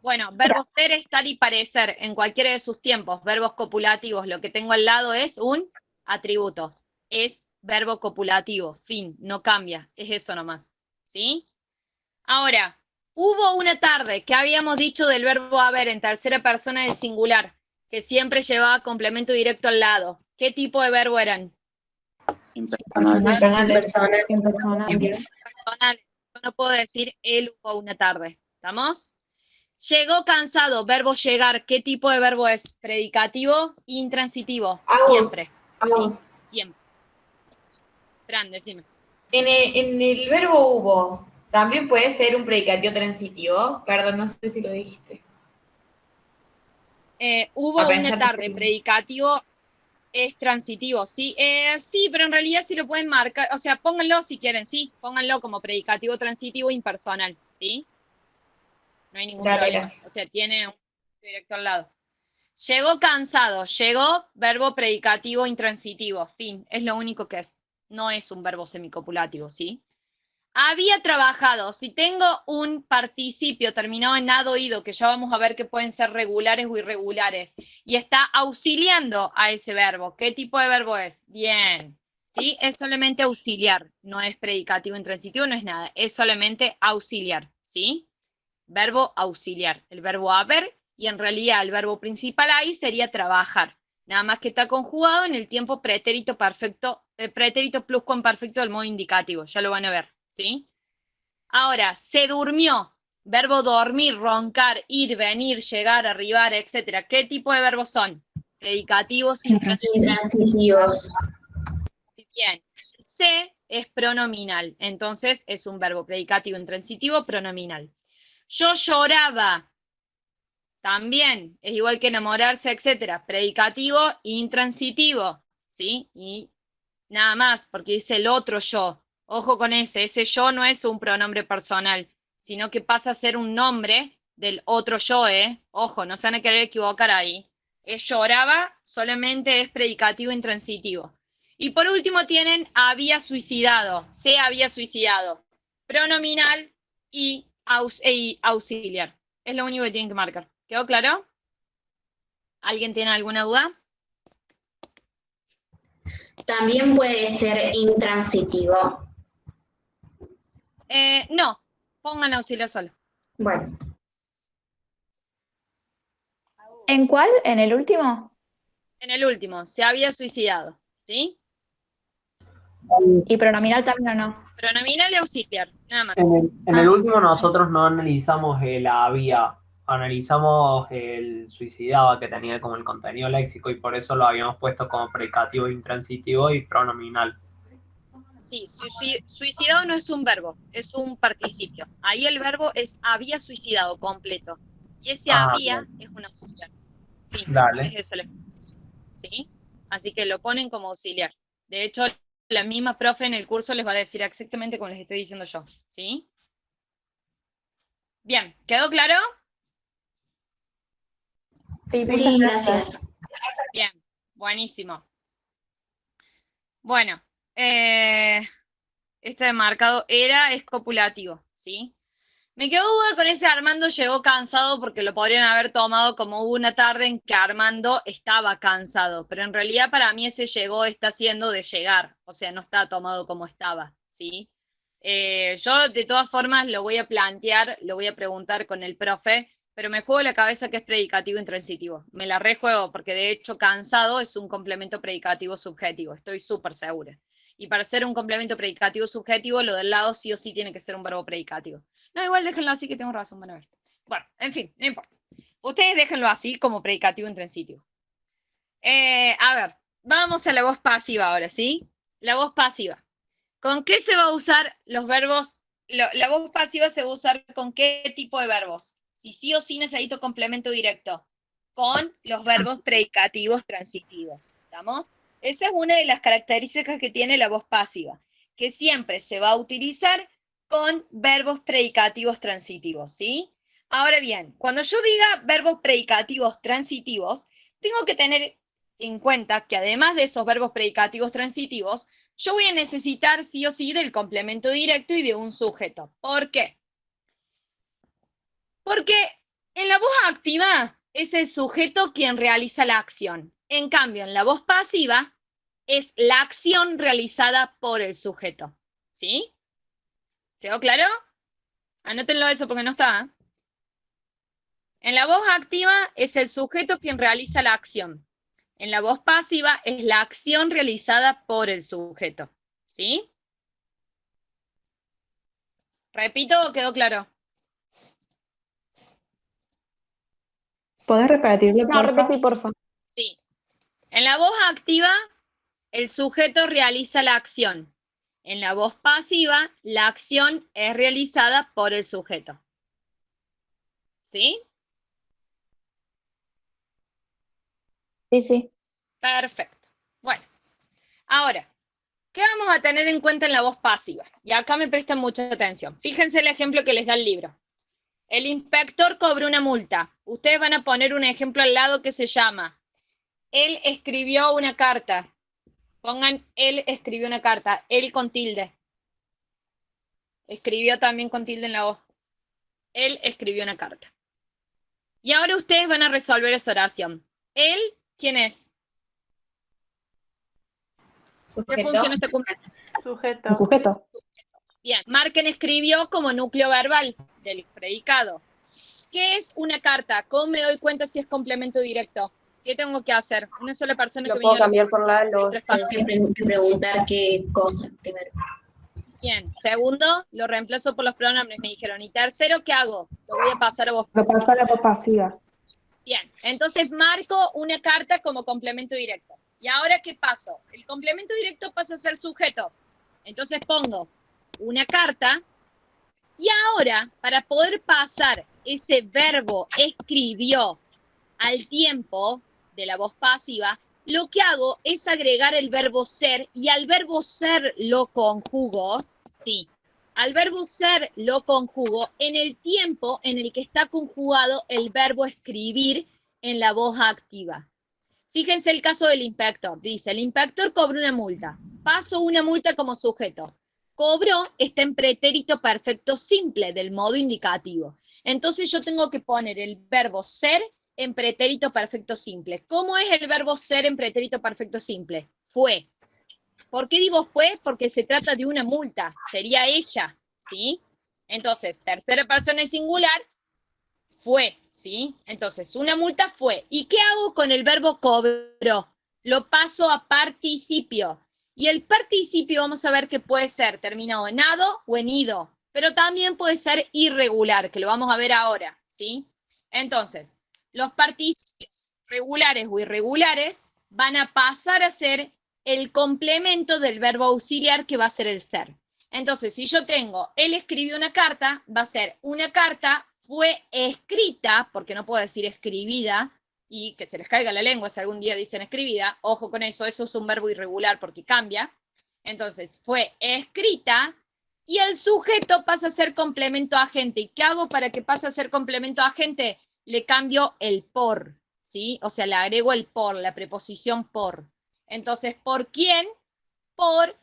Bueno, verbos ser, estar y parecer en cualquiera de sus tiempos, verbos copulativos, lo que tengo al lado es un atributo. Es verbo copulativo, fin, no cambia, es eso nomás. ¿Sí? Ahora, hubo una tarde que habíamos dicho del verbo haber en tercera persona del singular, que siempre llevaba complemento directo al lado. ¿Qué tipo de verbo eran? Impersonal. Personales. Yo no puedo decir él hubo una tarde. ¿Estamos? Llegó cansado, verbo llegar. ¿Qué tipo de verbo es? Predicativo, intransitivo. Siempre. Vamos. ¿Sí? Siempre. Fran, decime. En el verbo hubo, ¿también puede ser un predicativo transitivo? Perdón, no sé si lo dijiste. Hubo A una pensar tarde, que- predicativo es transitivo, ¿sí? Sí, pero en realidad sí lo pueden marcar, o sea, pónganlo si quieren, sí, pónganlo como predicativo transitivo impersonal, ¿sí? No hay ningún Dale, problema, gracias. o sea, tiene un directo al lado. Llegó cansado, llegó, verbo predicativo intransitivo, fin, es lo único que es, no es un verbo semicopulativo, ¿sí? Había trabajado, si tengo un participio terminado en ado ido, que ya vamos a ver que pueden ser regulares o irregulares, y está auxiliando a ese verbo, ¿qué tipo de verbo es? Bien, ¿sí? Es solamente auxiliar, no es predicativo intransitivo, no es nada, es solamente auxiliar, ¿sí? Verbo auxiliar, el verbo haber, y en realidad el verbo principal ahí sería trabajar, nada más que está conjugado en el tiempo pretérito perfecto pretérito pluscuamperfecto del modo indicativo, ya lo van a ver, ¿sí? Ahora, se durmió, verbo dormir, roncar, ir, venir, llegar, arribar, etcétera. ¿Qué tipo de verbos son? Predicativos Intransitivos. Bien. Se es pronominal, entonces es un verbo predicativo intransitivo pronominal. Yo lloraba, también es igual que enamorarse, etcétera. Predicativo intransitivo, ¿sí? Y nada más, porque dice el otro yo. Ojo con ese yo no es un pronombre personal, sino que pasa a ser un nombre del otro yo, ¿eh? Ojo, no se van a querer equivocar ahí. Lloraba solamente es predicativo intransitivo. Y por último tienen había suicidado, se había suicidado. Pronominal y auxiliar. Es lo único que tienen que marcar. ¿Quedó claro? ¿Alguien tiene alguna duda? También puede ser intransitivo. No, pongan auxiliar solo. Bueno. ¿En cuál? ¿En el último? En el último, se había suicidado, ¿sí? ¿Y pronominal también o no? Pronominal y auxiliar, nada más. En el último nosotros no analizamos el había, analizamos el suicidaba que tenía como el contenido léxico y por eso lo habíamos puesto como predicativo intransitivo y pronominal. Sí, suicidado no es un verbo, es un participio. Ahí el verbo es había suicidado completo. Y ese había bien. es un auxiliar. Sí, Dale. es eso la explicación. ¿Sí? Así que lo ponen como auxiliar. De hecho, la misma profe en el curso les va a decir exactamente como les estoy diciendo yo. ¿Sí? Bien, ¿quedó claro? Sí, Sí, gracias. Bien, buenísimo. Bueno, este marcado es copulativo, ¿sí? Me quedó duda con ese Armando llegó cansado porque lo podrían haber tomado como una tarde en que Armando estaba cansado, pero en realidad para mí ese llegó está siendo de llegar, o sea, no está tomado como estaba, ¿sí? Yo de todas formas lo voy a plantear, lo voy a preguntar con el profe, pero me juego la cabeza que es predicativo intransitivo. Me la rejuego porque de hecho cansado es un complemento predicativo subjetivo, estoy súper segura. Y para ser un complemento predicativo subjetivo, lo del lado sí o sí tiene que ser un verbo predicativo. No, igual déjenlo así que tengo razón, van a ver. Bueno, en fin, no importa. Ustedes déjenlo así como predicativo intransitivo. A ver, vamos a la voz pasiva ahora, ¿sí? La voz pasiva. ¿Con qué se va a usar los verbos? La voz pasiva se va a usar con qué tipo de verbos. Si sí o sí necesito complemento directo. Con los verbos predicativos transitivos. ¿Estamos? Esa es una de las características que tiene la voz pasiva, que siempre se va a utilizar con verbos predicativos transitivos, ¿sí? Ahora bien, cuando yo diga verbos predicativos transitivos, tengo que tener en cuenta que además de esos verbos predicativos transitivos, yo voy a necesitar sí o sí del complemento directo y de un sujeto. ¿Por qué? Porque en la voz activa es el sujeto quien realiza la acción. En cambio, en la voz pasiva es la acción realizada por el sujeto. ¿Sí? ¿Quedó claro? Anótenlo eso porque no está. ¿Eh? En la voz activa es el sujeto quien realiza la acción. En la voz pasiva es la acción realizada por el sujeto. ¿Sí? ¿Repito o quedó claro? ¿Podés repetirlo, No, porfa? repetí, porfa. Sí. En la voz activa, el sujeto realiza la acción. En la voz pasiva, la acción es realizada por el sujeto. ¿Sí? Sí, sí. Perfecto. Bueno, ahora, ¿qué vamos a tener en cuenta en la voz pasiva? Y acá me prestan mucha atención. Fíjense el ejemplo que les da el libro. El inspector cobró una multa. Ustedes van a poner un ejemplo al lado que se llama: él escribió una carta. Pongan, él escribió una carta. Él con tilde. Escribió también con tilde en la voz. Él escribió una carta. Y ahora ustedes van a resolver esa oración. ¿Él quién es? ¿Qué función está cumpliendo? El sujeto. Bien, marquen escribió como núcleo verbal del predicado. ¿Qué es una carta? ¿Cómo me doy cuenta si es complemento directo? ¿Qué tengo que hacer? Una sola persona Lo que puedo me diga cambiar por la de los... Tengo que preguntar qué cosa primero. Bien. Segundo, lo reemplazo por los pronombres, me dijeron. Y tercero, ¿qué hago? Lo voy a pasar a voz. Lo pasa a la voz pasiva. Bien, entonces marco una carta como complemento directo. ¿Y ahora qué paso? El complemento directo pasa a ser sujeto. Entonces pongo una carta y ahora, para poder pasar ese verbo escribió al tiempo de la voz pasiva, lo que hago es agregar el verbo ser y al verbo ser lo conjugo, sí, al verbo ser lo conjugo en el tiempo en el que está conjugado el verbo escribir en la voz activa. Fíjense el caso del inspector. Dice, el inspector cobró una multa. Paso una multa como sujeto. Cobró está en pretérito perfecto simple del modo indicativo. Entonces yo tengo que poner el verbo ser en pretérito perfecto simple. ¿Cómo es el verbo ser en pretérito perfecto simple? Fue. ¿Por qué digo fue? Porque se trata de una multa. Sería ella, ¿sí? Entonces, tercera persona singular, fue, ¿sí? Entonces, una multa fue. ¿Y qué hago con el verbo cobró? Lo paso a participio. Y el participio vamos a ver que puede ser terminado en ado o en ido, pero también puede ser irregular, que lo vamos a ver ahora, ¿sí? Entonces, los participios regulares o irregulares van a pasar a ser el complemento del verbo auxiliar que va a ser el ser. Entonces, si yo tengo, él escribió una carta, va a ser una carta fue escrita, porque no puedo decir escribida, y que se les caiga la lengua si algún día dicen escribida, ojo con eso, eso es un verbo irregular porque cambia. Entonces, fue escrita, y el sujeto pasa a ser complemento agente. ¿Y qué hago para que pase a ser complemento agente? Le cambio el por, ¿sí? O sea, le agrego el por, la preposición por. Entonces, ¿por quién? Por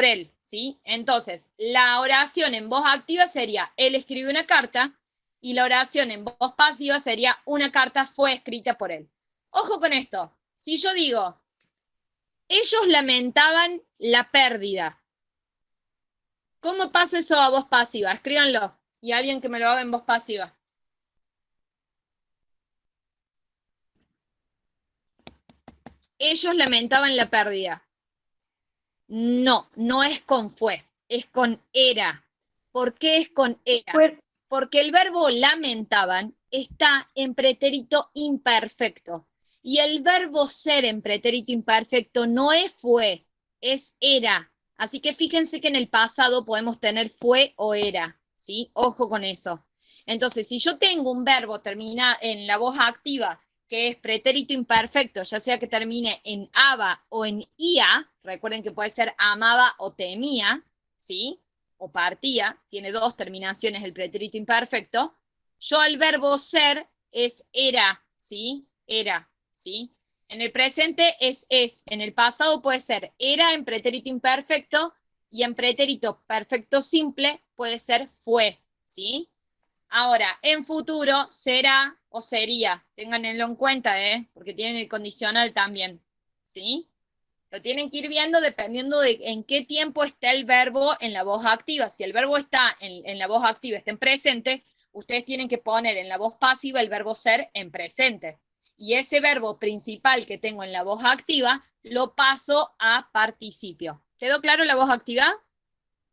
él, ¿sí? Entonces, la oración en voz activa sería, él escribió una carta, y la oración en voz pasiva sería, una carta fue escrita por él. Ojo con esto, si yo digo, ellos lamentaban la pérdida, ¿cómo paso eso a voz pasiva? Escríbanlo, y alguien que me lo haga en voz pasiva. Ellos lamentaban la pérdida. No, no es con fue, es con era. ¿Por qué es con era? Porque el verbo lamentaban está en pretérito imperfecto. Y el verbo ser en pretérito imperfecto no es fue, es era. Así que fíjense que en el pasado podemos tener fue o era, ¿sí? Ojo con eso. Entonces, si yo tengo un verbo termina en la voz activa que es pretérito imperfecto, ya sea que termine en aba o en ia, recuerden que puede ser amaba o temía, ¿sí? O partía, tiene dos terminaciones el pretérito imperfecto, yo el verbo ser es era, ¿sí? Era, ¿sí? En el presente es, en el pasado puede ser era en pretérito imperfecto y en pretérito perfecto simple puede ser fue, ¿sí? Ahora, en futuro será o sería, ténganlo en cuenta, porque tienen el condicional también, ¿sí? Lo tienen que ir viendo dependiendo de en qué tiempo está el verbo en la voz activa. Si el verbo está en la voz activa, está en presente, ustedes tienen que poner en la voz pasiva el verbo ser en presente. Y ese verbo principal que tengo en la voz activa, lo paso a participio. ¿Quedó claro la voz activa?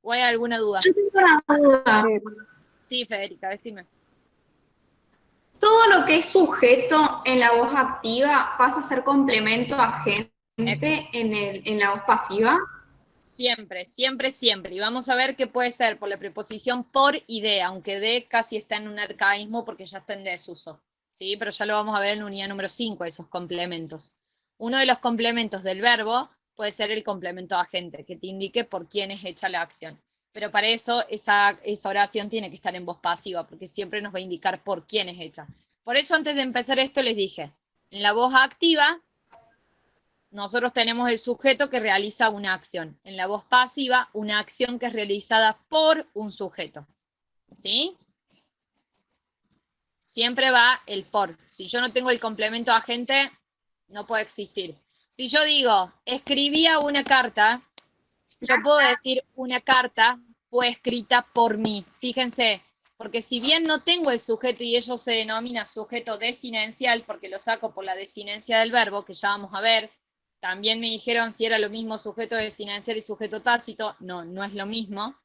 ¿O hay alguna duda? Yo tengo una duda. Sí, Federica, decime. Todo lo que es sujeto en la voz activa pasa a ser complemento agente en la voz pasiva. Siempre, siempre, siempre. Y vamos a ver qué puede ser por la preposición por y de, aunque de casi está en un arcaísmo porque ya está en desuso. ¿Sí? Pero ya lo vamos a ver en la unidad número 5, esos complementos. Uno de los complementos del verbo puede ser el complemento agente, que te indique por quién es hecha la acción. Pero para eso esa oración tiene que estar en voz pasiva, porque siempre nos va a indicar por quién es hecha. Por eso antes de empezar esto les dije, en la voz activa nosotros tenemos el sujeto que realiza una acción. En la voz pasiva, una acción que es realizada por un sujeto. ¿Sí? Siempre va el por. Si yo no tengo el complemento agente, no puede existir. Si yo digo, escribía una carta, yo puedo decir una carta fue escrita por mí. Fíjense, Porque si bien no tengo el sujeto y ello se denomina sujeto desinencial, porque lo saco por la desinencia del verbo, que ya vamos a ver, también me dijeron si era lo mismo sujeto desinencial y sujeto tácito. No, no es lo mismo.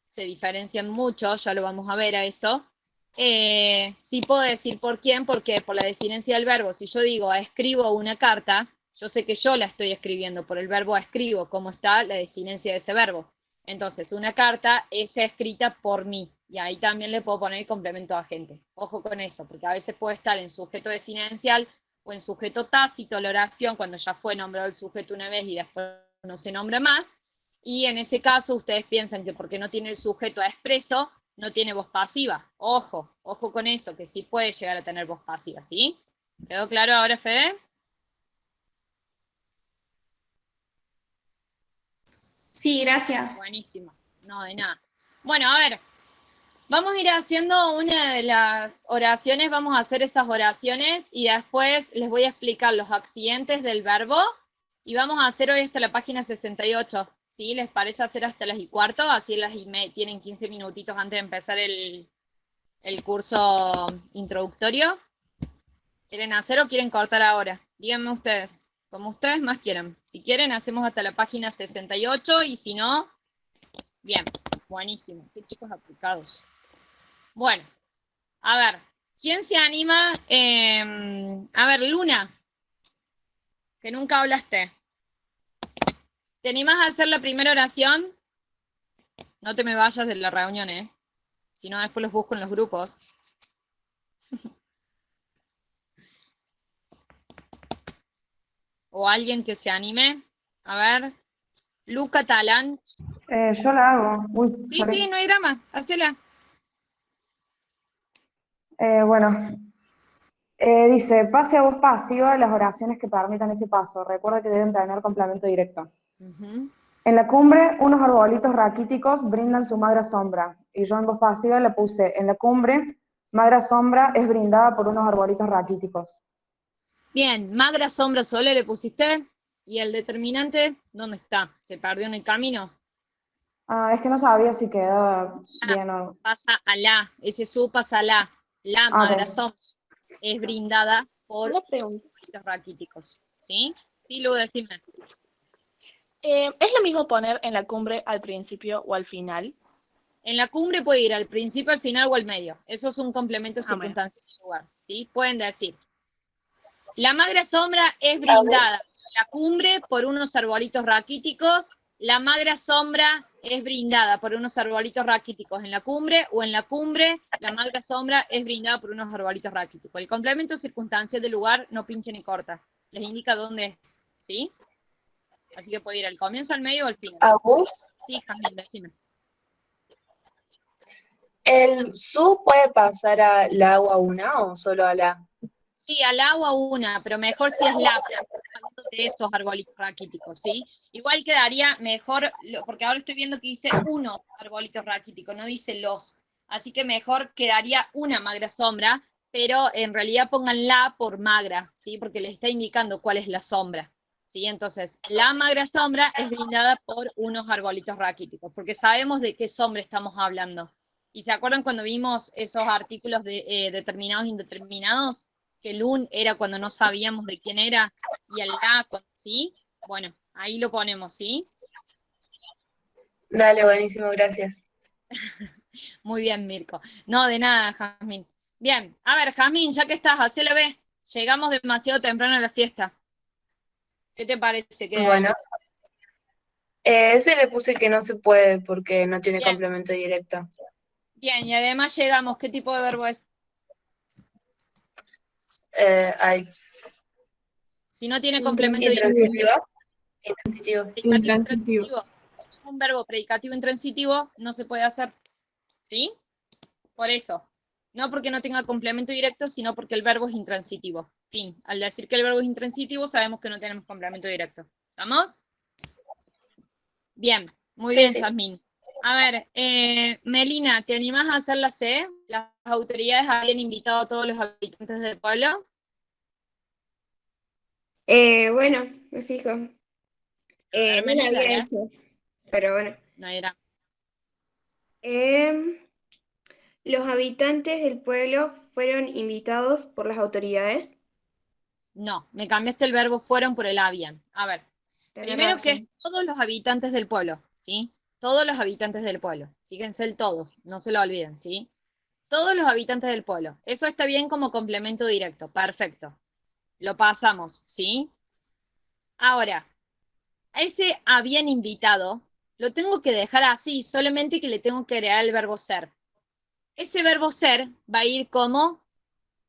Se diferencian mucho, ya lo vamos a ver a eso. Sí puedo decir por quién, porque por la desinencia del verbo, si yo digo escribo una carta, yo sé que yo la estoy escribiendo por el verbo escribo, cómo está la desinencia de ese verbo. Entonces, una carta es escrita por mí, y ahí también le puedo poner el complemento agente. Ojo con eso, porque a veces puede estar en sujeto desinencial o en sujeto tácito la oración, cuando ya fue nombrado el sujeto una vez y después no se nombra más, y en ese caso ustedes piensan que porque no tiene el sujeto expreso, no tiene voz pasiva. Ojo, ojo con eso, que sí puede llegar a tener voz pasiva, ¿sí? ¿Quedó claro ahora, Fede? Sí, gracias. Buenísimo. No, de nada. Bueno, a ver, vamos a ir haciendo una de las oraciones, vamos a hacer esas oraciones y después les voy a explicar los accidentes del verbo y vamos a hacer hoy hasta la página 68. ¿Sí? ¿Les parece hacer hasta las 1:15? Así tienen 15 minutitos antes de empezar el curso introductorio. ¿Quieren hacer o quieren cortar ahora? Díganme ustedes, como ustedes más quieran. Si quieren, hacemos hasta la página 68 y si no, bien, buenísimo. Qué chicos aplicados. Bueno, a ver, ¿quién se anima? A ver, Luna, que nunca hablaste. ¿Te animas a hacer la primera oración? No te me vayas de la reunión, si no, después los busco en los grupos. O alguien que se anime. A ver. Luca Talán. Yo la hago. Uy, Sí, sorry. sí, no hay drama. Hacela. Bueno. Dice, pase a voz pasiva las oraciones que permitan ese paso. Recuerda que deben tener complemento directo. En la cumbre, unos arbolitos raquíticos brindan su magra sombra. Y yo en voz pasiva le puse, en la cumbre, magra sombra es brindada por unos arbolitos raquíticos. Bien, magra sombra solo le pusiste. ¿Y el determinante dónde está? ¿Se perdió en el camino? Es que no sabía si quedaba bien o no. Pasa a la. Ese su pasa a la. La magra sombra es brindada por los arbolitos raquíticos. ¿Sí? Sí, Lu, decime. ¿Es lo mismo poner en la cumbre al principio o al final? En la cumbre puede ir al principio, al final o al medio. Eso es un complemento circunstancial del lugar. ¿Sí? Pueden decir. La magra sombra es brindada en la cumbre por unos arbolitos raquíticos. La magra sombra es brindada por unos arbolitos raquíticos en la cumbre, o en la cumbre la magra sombra es brindada por unos arbolitos raquíticos. El complemento circunstancial del lugar no pinche ni corta. Les indica dónde es. ¿Sí? Así que puede ir al comienzo, al medio o al final. ¿Agus? Sí, Camila, decime. ¿El su puede pasar al agua una o solo a la? Sí, al agua una, pero mejor si es la, de esos arbolitos raquíticos, ¿sí? Igual quedaría mejor, porque ahora estoy viendo que dice unos arbolitos raquíticos, no dice los. Así que mejor quedaría una magra sombra, pero en realidad pongan la por magra, ¿sí? Porque les está indicando cuál es la sombra, ¿sí? Entonces, la magra sombra es brindada por unos arbolitos raquíticos, porque sabemos de qué sombra estamos hablando. ¿Y se acuerdan cuando vimos esos artículos de determinados e indeterminados? Que el un era cuando no sabíamos de quién era, y el la, ¿sí? Bueno, ahí lo ponemos, ¿sí? Dale, buenísimo, gracias. Muy bien, Mirko. No, de nada, Jazmín. Bien, a ver, Jazmín, ya que estás, hacelo ve. Llegamos demasiado temprano a la fiesta. ¿Qué te parece? Bueno. Ese le puse que no se puede porque no tiene complemento directo. Bien, y además llegamos. ¿Qué tipo de verbo es? Hay. Si no tiene complemento Intransitivo. Intransitivo. Si es un verbo predicativo intransitivo, no se puede hacer. ¿Sí? Por eso. No porque no tenga complemento directo, sino porque el verbo es intransitivo. Fin. Al decir que el verbo es intransitivo, sabemos que no tenemos complemento directo. ¿Estamos? Bien. Muy bien, Jazmín. A ver, Melina, ¿te animás a hacer la C? Las autoridades habían invitado a todos los habitantes del pueblo. Bueno, me fijo. No lo había hecho, pero bueno. No era. ¿Los habitantes del pueblo fueron invitados por las autoridades? No, me cambiaste el verbo fueron por el habían. A ver, Tenés primero que razón. todos los habitantes del pueblo, ¿sí? Todos los habitantes del pueblo. Fíjense el todos, no se lo olviden, ¿sí? Todos los habitantes del pueblo. Eso está bien como complemento directo. Perfecto. Lo pasamos, ¿sí? Ahora, a ese habían invitado, lo tengo que dejar así, solamente que le tengo que agregar el verbo ser. Ese verbo ser va a ir como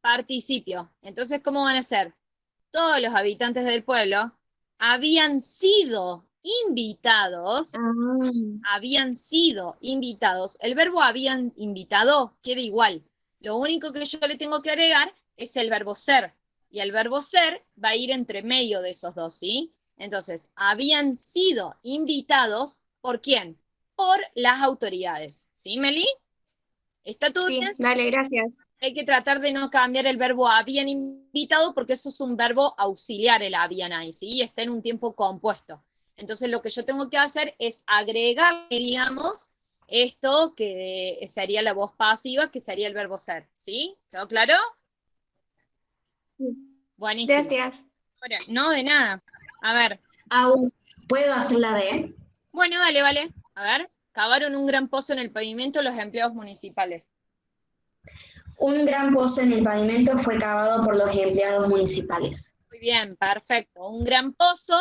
participio. Entonces, ¿cómo van a ser? Todos los habitantes del pueblo habían sido invitados. Sí, habían sido invitados. El verbo habían invitado queda igual. Lo único que yo le tengo que agregar es el verbo ser. Y el verbo ser va a ir entre medio de esos dos, ¿sí? Entonces, habían sido invitados, ¿por quién? Por las autoridades. ¿Sí, Meli? ¿Está todo Sí, bien? dale, gracias. Hay que tratar de no cambiar el verbo habían invitado porque eso es un verbo auxiliar, el habían ahí, ¿sí? Está en un tiempo compuesto. Entonces lo que yo tengo que hacer es agregar, digamos, esto que sería la voz pasiva, que sería el verbo ser, ¿sí? ¿Quedó claro? Buenísimo. Gracias. Ahora, no, de nada. A ver. ¿Puedo hacer la D? Bueno, dale, vale. A ver. Cavaron un gran pozo en el pavimento los empleados municipales. Un gran pozo en el pavimento fue cavado por los empleados municipales. Muy bien, perfecto. Un gran pozo,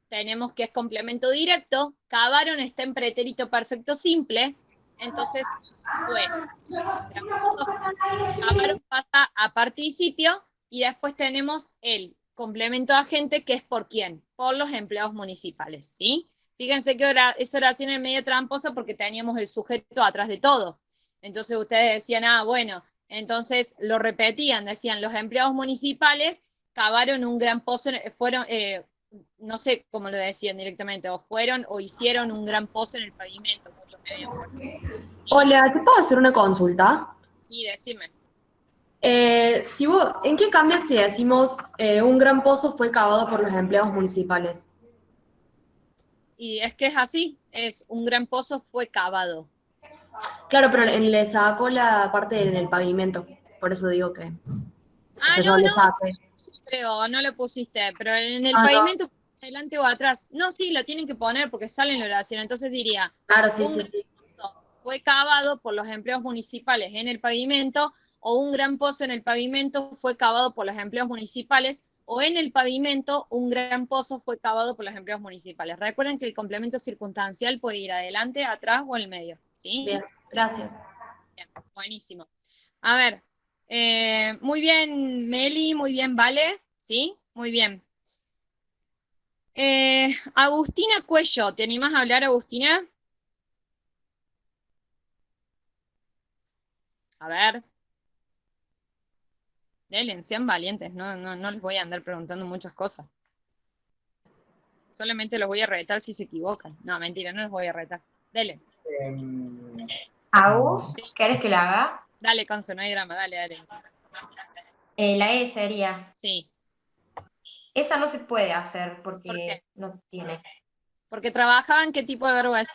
tenemos que es complemento directo. Cavaron está en pretérito perfecto simple. Entonces, fue. Cavaron pasa a participio y después tenemos el complemento agente que es por quién, por los empleados municipales, ¿sí? Fíjense que esa oración es medio tramposa porque teníamos el sujeto atrás de todo. Entonces ustedes decían, bueno, entonces lo repetían, decían, los empleados municipales cavaron un gran pozo, fueron, no sé cómo lo decían directamente, o fueron o hicieron un gran pozo en el pavimento, muchos medios. Hola, ¿te puedo hacer una consulta? Sí, decime. ¿En qué cambia si decimos un gran pozo fue cavado por los empleados municipales? Y es que es así, es un gran pozo fue cavado. Claro, pero le sacó la parte en el pavimento, por eso digo que... Sí, creo, no lo pusiste, pero en el pavimento, adelante o atrás. No, sí, lo tienen que poner porque sale en la oración, entonces diría... Claro, sí. Fue cavado por los empleados municipales en el pavimento, o un gran pozo en el pavimento fue cavado por los empleados municipales, o en el pavimento un gran pozo fue cavado por los empleados municipales. Recuerden que el complemento circunstancial puede ir adelante, atrás o en el medio, ¿sí? Bien, gracias. Bien, buenísimo. A ver, muy bien Meli, muy bien Vale, ¿sí? Muy bien. Agustina Cuello, ¿te animás a hablar, Agustina? A ver. Delen, sean valientes, no les voy a andar preguntando muchas cosas. Solamente los voy a retar si se equivocan. No, mentira, no los voy a retar. Dele. Agus, ¿querés que la haga? Dale, Conce, no hay drama, dale. La E sería. Sí. Esa no se puede hacer ¿Por porque qué? no tiene. Porque trabajaban, ¿qué tipo de verbo es?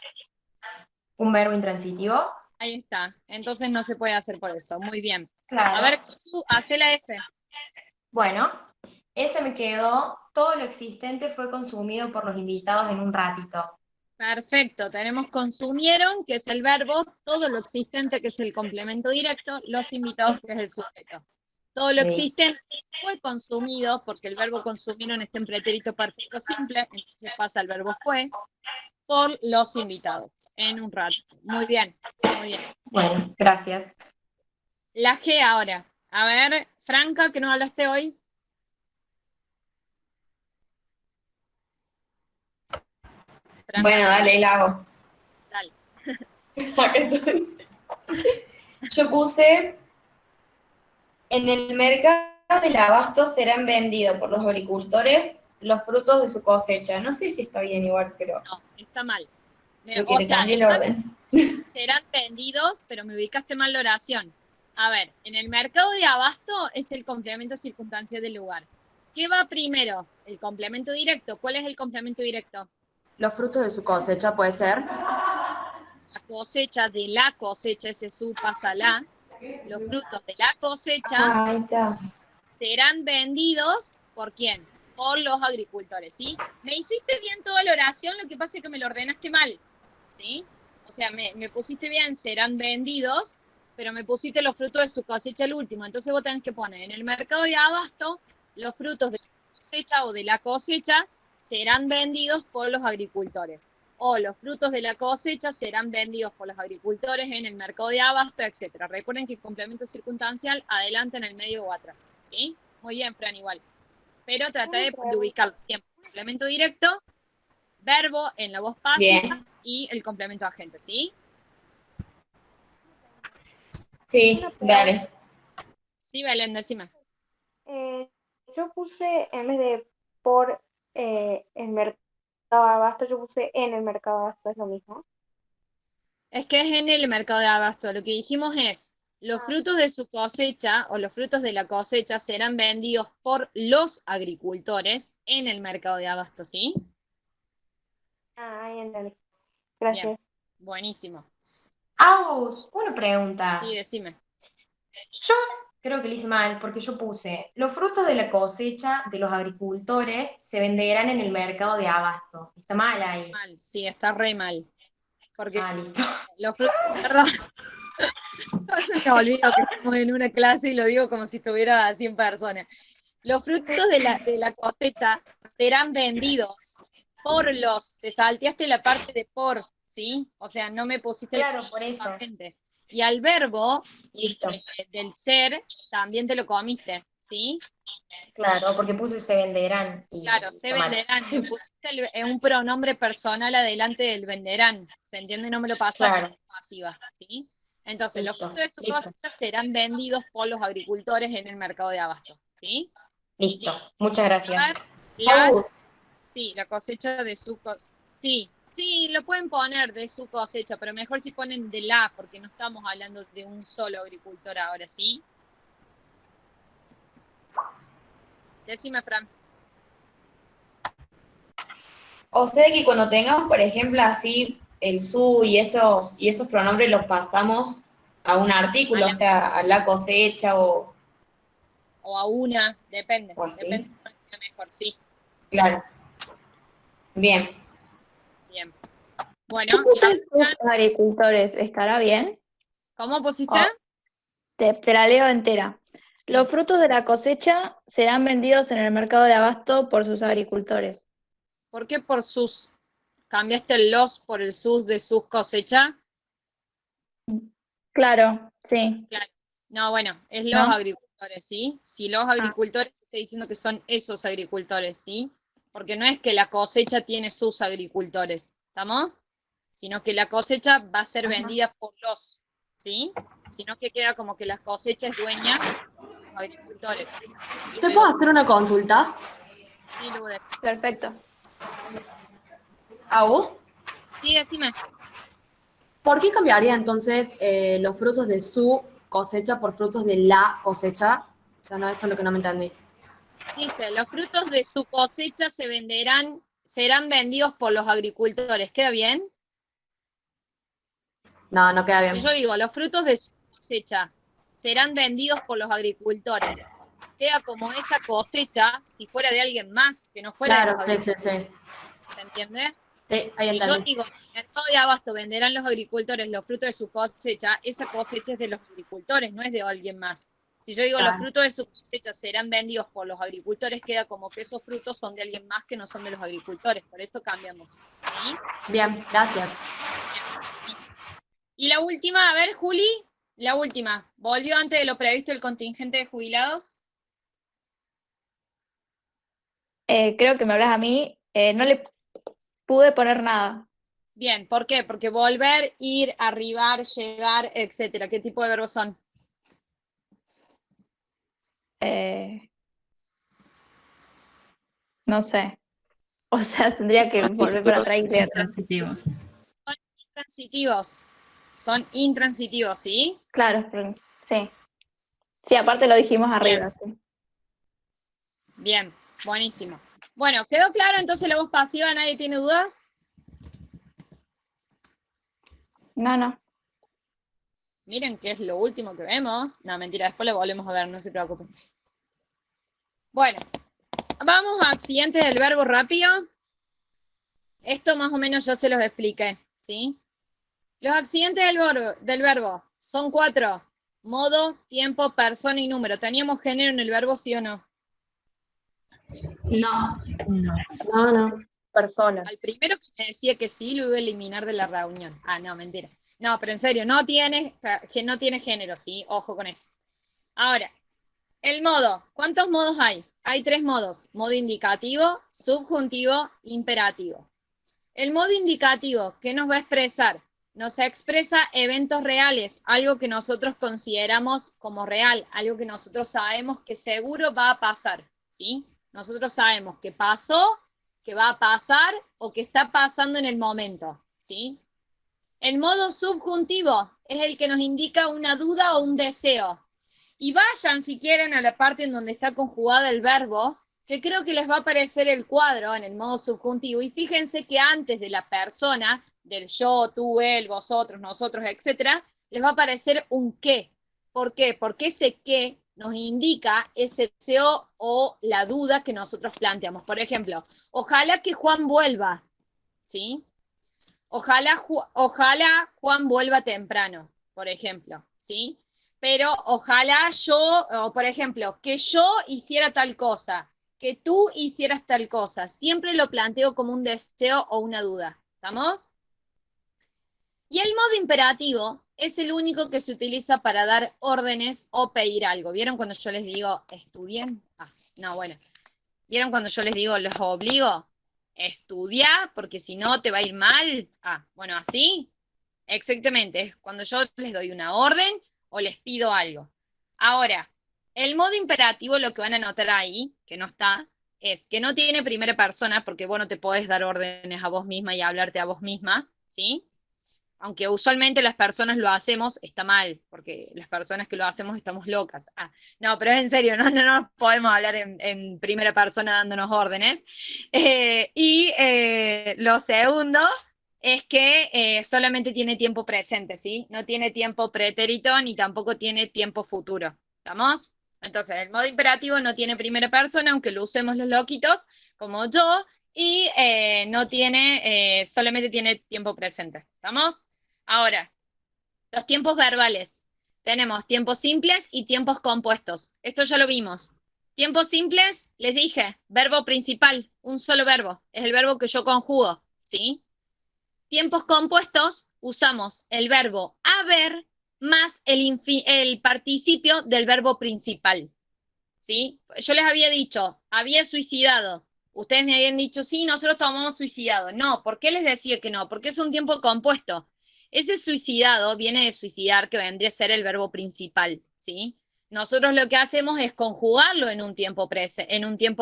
¿Un verbo intransitivo? Ahí está. Entonces no se puede hacer por eso. Muy bien. Claro. A ver, Consu, hace la F. Bueno, ese me quedó. Todo lo existente fue consumido por los invitados en un ratito. Perfecto. Tenemos consumieron, que es el verbo, todo lo existente, que es el complemento directo, los invitados, que es el sujeto. Todo lo existente fue consumido, porque el verbo consumieron está en pretérito perfecto simple, entonces pasa el verbo fue, por los invitados, en un rato. Muy bien, muy bien. Bueno, gracias. La G ahora. A ver, Franca, que no hablaste hoy. Franca. Bueno, dale, la hago. Dale. Entonces, yo puse, en el mercado del abasto serán vendidos por los agricultores los frutos de su cosecha. No sé si está bien igual, pero... No, está mal. O sea, el orden. Serán vendidos, pero me ubicaste mal la oración. A ver, en el mercado de abasto es el complemento circunstancial del lugar. ¿Qué va primero? El complemento directo. ¿Cuál es el complemento directo? Los frutos de su cosecha, ¿puede ser? La cosecha, de la cosecha, ese su pasa la. los frutos de la cosecha Ahí está. serán vendidos, ¿por quién? Por los agricultores, ¿sí? Me hiciste bien toda la oración, lo que pasa es que me lo ordenaste mal, ¿sí? O sea, me pusiste bien, serán vendidos, pero me pusiste los frutos de su cosecha al último. Entonces vos tenés que poner en el mercado de abasto, los frutos de su cosecha o de la cosecha serán vendidos por los agricultores. O los frutos de la cosecha serán vendidos por los agricultores en el mercado de abasto, etc. Recuerden que el complemento circunstancial adelante, en el medio o atrás, ¿sí? Muy bien, Fran, igual. Pero trata de ubicarlo siempre. Complemento directo, verbo en la voz pasiva Bien. y el complemento agente, ¿sí? Sí, dale. Sí, Belén, decime. Yo puse, en vez de por el mercado de abasto, yo puse en el mercado de abasto, ¿es lo mismo? Es que es en el mercado de abasto. Lo que dijimos es, los frutos de su cosecha o los frutos de la cosecha serán vendidos por los agricultores en el mercado de abasto, ¿sí? Ah, ahí entendí. Gracias. Bien, buenísimo. Aus, una pregunta. Sí, decime. Yo creo que lo hice mal porque yo puse, los frutos de la cosecha de los agricultores se venderán en el mercado de abasto. Está mal ahí. Mal, sí, está re mal. Porque listo. los frutos... No se me olvidó que estamos en una clase y lo digo como si estuviera a 100 personas. Los frutos de la cosecha serán vendidos por los... Te salteaste la parte de por, ¿sí? O sea, no me pusiste... Claro, por eso. Y al verbo Listo. del ser también te lo comiste, ¿sí? Claro, porque puse se venderán. Claro, se venderán. Y pusiste un pronombre personal adelante del venderán. ¿Se entiende? No me lo pasaste Claro. pasiva, ¿sí? Entonces, los Listo, frutos de su listo. cosecha serán vendidos por los agricultores en el mercado de abasto, ¿sí? Listo. Muchas gracias. Sí, la cosecha de su cosecha. Sí, lo pueden poner de su cosecha, pero mejor si ponen de la, porque no estamos hablando de un solo agricultor ahora, ¿sí? Decime, Fran. O sea que cuando tengamos, por ejemplo, así el su y esos pronombres los pasamos a un artículo, o sea, a la cosecha o a una, depende. O así. Depende mejor, sí. Claro. Bien. Bien. Bueno, Yo puse sus agricultores, ¿estará bien? ¿Cómo pusiste? Te la leo entera. Los frutos de la cosecha serán vendidos en el mercado de abasto por sus agricultores. ¿Por qué por sus? ¿Cambiaste el los por el sus de sus cosecha? Claro, sí. Claro. No, bueno, es los ¿No? agricultores, ¿sí? Si los agricultores, te estoy diciendo que son esos agricultores, ¿sí? Porque no es que la cosecha tiene sus agricultores, ¿estamos? Sino que la cosecha va a ser vendida por los, ¿sí? Sino que queda como que la cosecha es dueña de los agricultores. ¿Te puedo hacer una consulta? Sí, Lourdes. Perfecto. ¿A vos? Sí, decime. ¿Por qué cambiaría entonces los frutos de su cosecha por frutos de la cosecha? O sea, no, eso es lo que no me entendí. Dice, los frutos de su cosecha serán vendidos por los agricultores. ¿Queda bien? No, no queda bien. Si yo digo, los frutos de su cosecha serán vendidos por los agricultores, queda como esa cosecha si fuera de alguien más, que no fuera de los agricultores. Sí. ¿Se entiende? Sí, ahí si entendí. yo digo, en el mercado de abasto venderán los agricultores los frutos de su cosecha, esa cosecha es de los agricultores, no es de alguien más. Si yo digo, Claro. los frutos de su cosecha serán vendidos por los agricultores, queda como que esos frutos son de alguien más que no son de los agricultores. Por eso cambiamos. ¿Sí? Bien, gracias. Y la última, a ver, Juli, la última. ¿Volvió antes de lo previsto el contingente de jubilados? Creo que me hablas a mí. No le pude poner nada. Bien, ¿por qué? Porque volver, ir, arribar, llegar, etcétera. ¿Qué tipo de verbos son? No sé. O sea, tendría que volver para atrás y leer. Intransitivos. Son intransitivos. Son intransitivos, ¿sí? Claro, sí. Sí, aparte lo dijimos arriba. Sí. Bien, buenísimo. Bueno, ¿quedó claro entonces la voz pasiva? ¿Nadie tiene dudas? No. Miren qué es lo último que vemos. No, mentira, después lo volvemos a ver, no se preocupen. Bueno, vamos a accidentes del verbo rápido. Esto más o menos yo se los expliqué, ¿sí? Los accidentes del verbo son 4. Modo, tiempo, persona y número. ¿Teníamos género en el verbo, sí o no? No. No. Persona. Al primero que me decía que sí, lo iba a eliminar de la reunión. Ah, no, mentira. No, pero en serio, no tiene género, ¿sí? Ojo con eso. Ahora, el modo. ¿Cuántos modos hay? Hay 3 modos. Modo indicativo, subjuntivo, imperativo. El modo indicativo, ¿qué nos va a expresar? Nos expresa eventos reales, algo que nosotros consideramos como real, algo que nosotros sabemos que seguro va a pasar, ¿sí? Nosotros sabemos que pasó, que va a pasar o que está pasando en el momento, ¿sí? El modo subjuntivo es el que nos indica una duda o un deseo. Y vayan, si quieren, a la parte en donde está conjugada el verbo, que creo que les va a aparecer el cuadro en el modo subjuntivo. Y fíjense que antes de la persona, del yo, tú, él, vosotros, nosotros, etc., les va a aparecer un qué. ¿Por qué? Porque ese qué nos indica ese deseo o la duda que nosotros planteamos. Por ejemplo, ojalá que Juan vuelva, ¿sí? Ojalá Juan vuelva temprano, por ejemplo, ¿sí? Pero ojalá yo, o por ejemplo, que yo hiciera tal cosa, que tú hicieras tal cosa. Siempre lo planteo como un deseo o una duda. ¿Estamos? Y el modo imperativo es el único que se utiliza para dar órdenes o pedir algo. ¿Vieron cuando yo les digo, estudien? No, bueno. ¿Vieron cuando yo les digo, los obligo? Estudia, porque si no te va a ir mal. Bueno, así. Exactamente. Es cuando yo les doy una orden o les pido algo. Ahora, el modo imperativo, lo que van a notar ahí, que no está, es que no tiene primera persona, porque vos no te podés dar órdenes a vos misma y hablarte a vos misma, ¿sí? Aunque usualmente las personas lo hacemos, está mal, porque las personas que lo hacemos estamos locas. No, pero es en serio, no podemos hablar en primera persona dándonos órdenes. Lo segundo es que solamente tiene tiempo presente, ¿sí? No tiene tiempo pretérito ni tampoco tiene tiempo futuro. ¿Estamos? Entonces, el modo imperativo no tiene primera persona, aunque lo usemos los loquitos, como yo, y solamente tiene tiempo presente. ¿Estamos? Ahora, los tiempos verbales. Tenemos tiempos simples y tiempos compuestos. Esto ya lo vimos. Tiempos simples, les dije, verbo principal, un solo verbo. Es el verbo que yo conjugo, ¿sí? Tiempos compuestos, usamos el verbo haber más el participio del verbo principal, ¿sí? Yo les había dicho, había suicidado. Ustedes me habían dicho, sí, nosotros tomamos suicidado. No, ¿por qué les decía que no? Porque es un tiempo compuesto. Ese suicidado viene de suicidar, que vendría a ser el verbo principal, ¿sí? Nosotros lo que hacemos es conjugarlo en un tiempo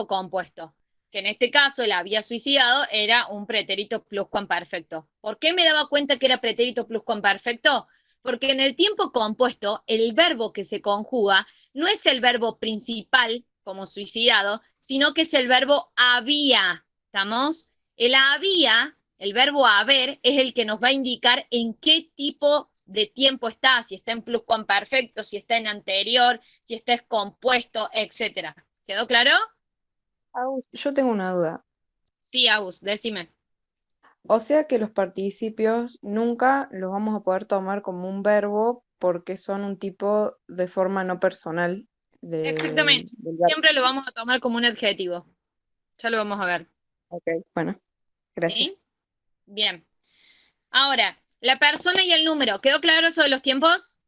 compuesto, que en este caso el había suicidado era un pretérito pluscuamperfecto. ¿Por qué me daba cuenta que era pretérito pluscuamperfecto? Porque en el tiempo compuesto, el verbo que se conjuga no es el verbo principal, como suicidado, sino que es el verbo había, ¿estamos? El verbo haber, es el que nos va a indicar en qué tipo de tiempo está, si está en pluscuamperfecto, si está en anterior, si está en compuesto, etc. ¿Quedó claro? Agus, yo tengo una duda. Sí, Agus, decime. O sea que los participios nunca los vamos a poder tomar como un verbo porque son un tipo de forma no personal Exactamente. del verbo. Siempre lo vamos a tomar como un adjetivo. Ya lo vamos a ver. Ok, bueno, gracias. ¿Sí? Bien. Ahora, la persona y el número. ¿Quedó claro eso de los tiempos?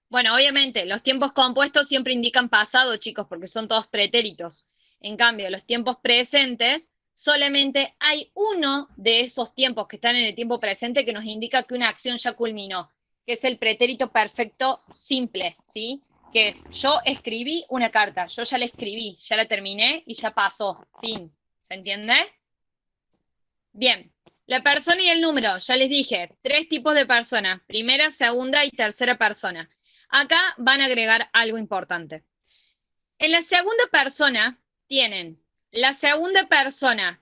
Bueno, obviamente, los tiempos compuestos siempre indican pasado, chicos, porque son todos pretéritos. En cambio, los tiempos presentes, solamente hay uno de esos tiempos que están en el tiempo presente que nos indica que una acción ya culminó, que es el pretérito perfecto simple, ¿sí? Que es, yo escribí una carta, yo ya la escribí, ya la terminé y ya pasó, fin. ¿Se entiende? Bien. La persona y el número, ya les dije, 3 tipos de persona, primera, segunda y tercera persona. Acá van a agregar algo importante. En la segunda persona tienen la segunda persona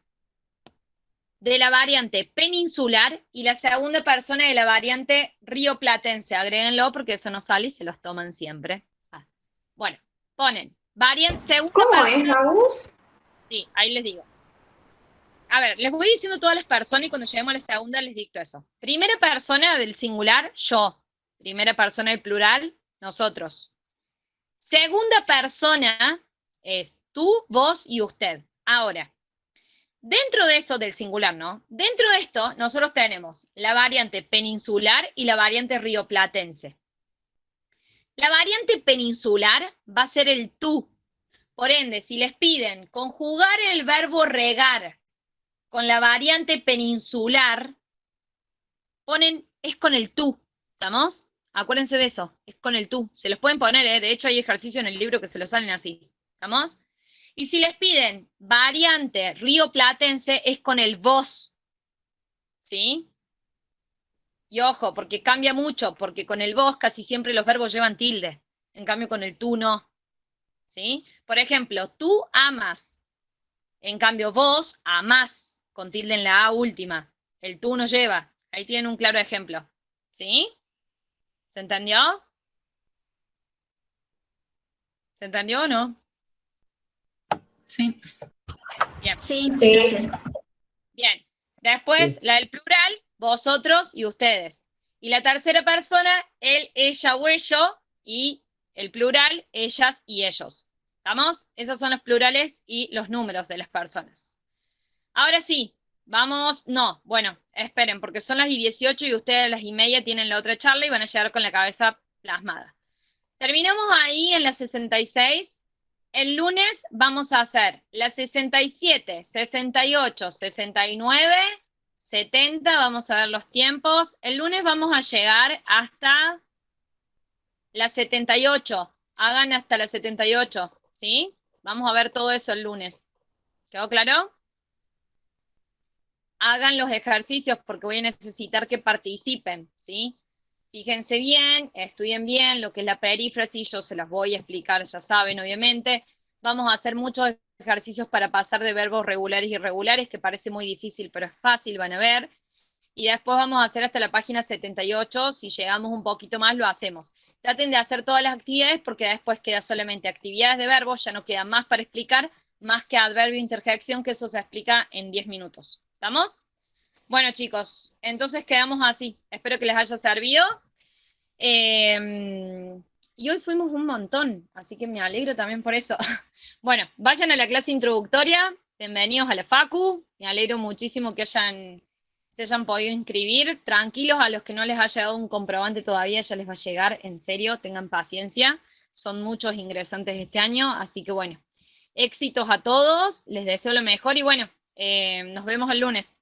de la variante peninsular y la segunda persona de la variante rioplatense. Agréguenlo porque eso no sale y se los toman siempre. Bueno, ponen segunda ¿Cómo persona. es, Agus? Sí, ahí les digo. A ver, les voy diciendo todas las personas y cuando lleguemos a la segunda les dicto eso. Primera persona del singular, yo. Primera persona del plural, nosotros. Segunda persona es tú, vos y usted. Ahora, dentro de eso del singular, ¿no? Dentro de esto, nosotros tenemos la variante peninsular y la variante rioplatense. La variante peninsular va a ser el tú. Por ende, si les piden conjugar el verbo regar con la variante peninsular, ponen, es con el tú, ¿estamos? Acuérdense de eso, es con el tú. Se los pueden poner, de hecho hay ejercicio en el libro que se los salen así, ¿estamos? Y si les piden variante rioplatense, es con el vos, ¿sí? Y ojo, porque cambia mucho, porque con el vos casi siempre los verbos llevan tilde, en cambio con el tú no, ¿sí? Por ejemplo, tú amas, en cambio vos amás, con tilde en la A última. El tú no lleva. Ahí tienen un claro ejemplo. ¿Sí? ¿Se entendió? ¿Se entendió o no? Sí. Bien. Sí, Sí. gracias. Bien. Después, Sí. la del plural, vosotros y ustedes. Y la tercera persona, él, ella o ello, y el plural, ellas y ellos. ¿Estamos? Esos son los plurales y los números de las personas. Ahora sí, vamos, no, bueno, esperen, porque son las 18 y ustedes a las 1:30 tienen la otra charla y van a llegar con la cabeza plasmada. Terminamos ahí en la 66. El lunes vamos a hacer la 67, 68, 69, 70, vamos a ver los tiempos. El lunes vamos a llegar hasta la 78. Hagan hasta la 78, ¿sí? Vamos a ver todo eso el lunes. ¿Quedó claro? Hagan los ejercicios porque voy a necesitar que participen, ¿sí? Fíjense bien, estudien bien lo que es la perífrasis, yo se las voy a explicar, ya saben, obviamente. Vamos a hacer muchos ejercicios para pasar de verbos regulares y irregulares, que parece muy difícil, pero es fácil, van a ver. Y después vamos a hacer hasta la página 78, si llegamos un poquito más lo hacemos. Traten de hacer todas las actividades porque después queda solamente actividades de verbos, ya no queda más para explicar, más que adverbio e interjección, que eso se explica en 10 minutos. ¿Estamos? Bueno, chicos, entonces quedamos así. Espero que les haya servido. Y hoy fuimos un montón, así que me alegro también por eso. Bueno, vayan a la clase introductoria. Bienvenidos a la Facu. Me alegro muchísimo que se hayan podido inscribir. Tranquilos, a los que no les haya llegado un comprobante todavía, ya les va a llegar, en serio, tengan paciencia. Son muchos ingresantes este año, así que bueno, éxitos a todos, les deseo lo mejor y bueno, nos vemos el lunes.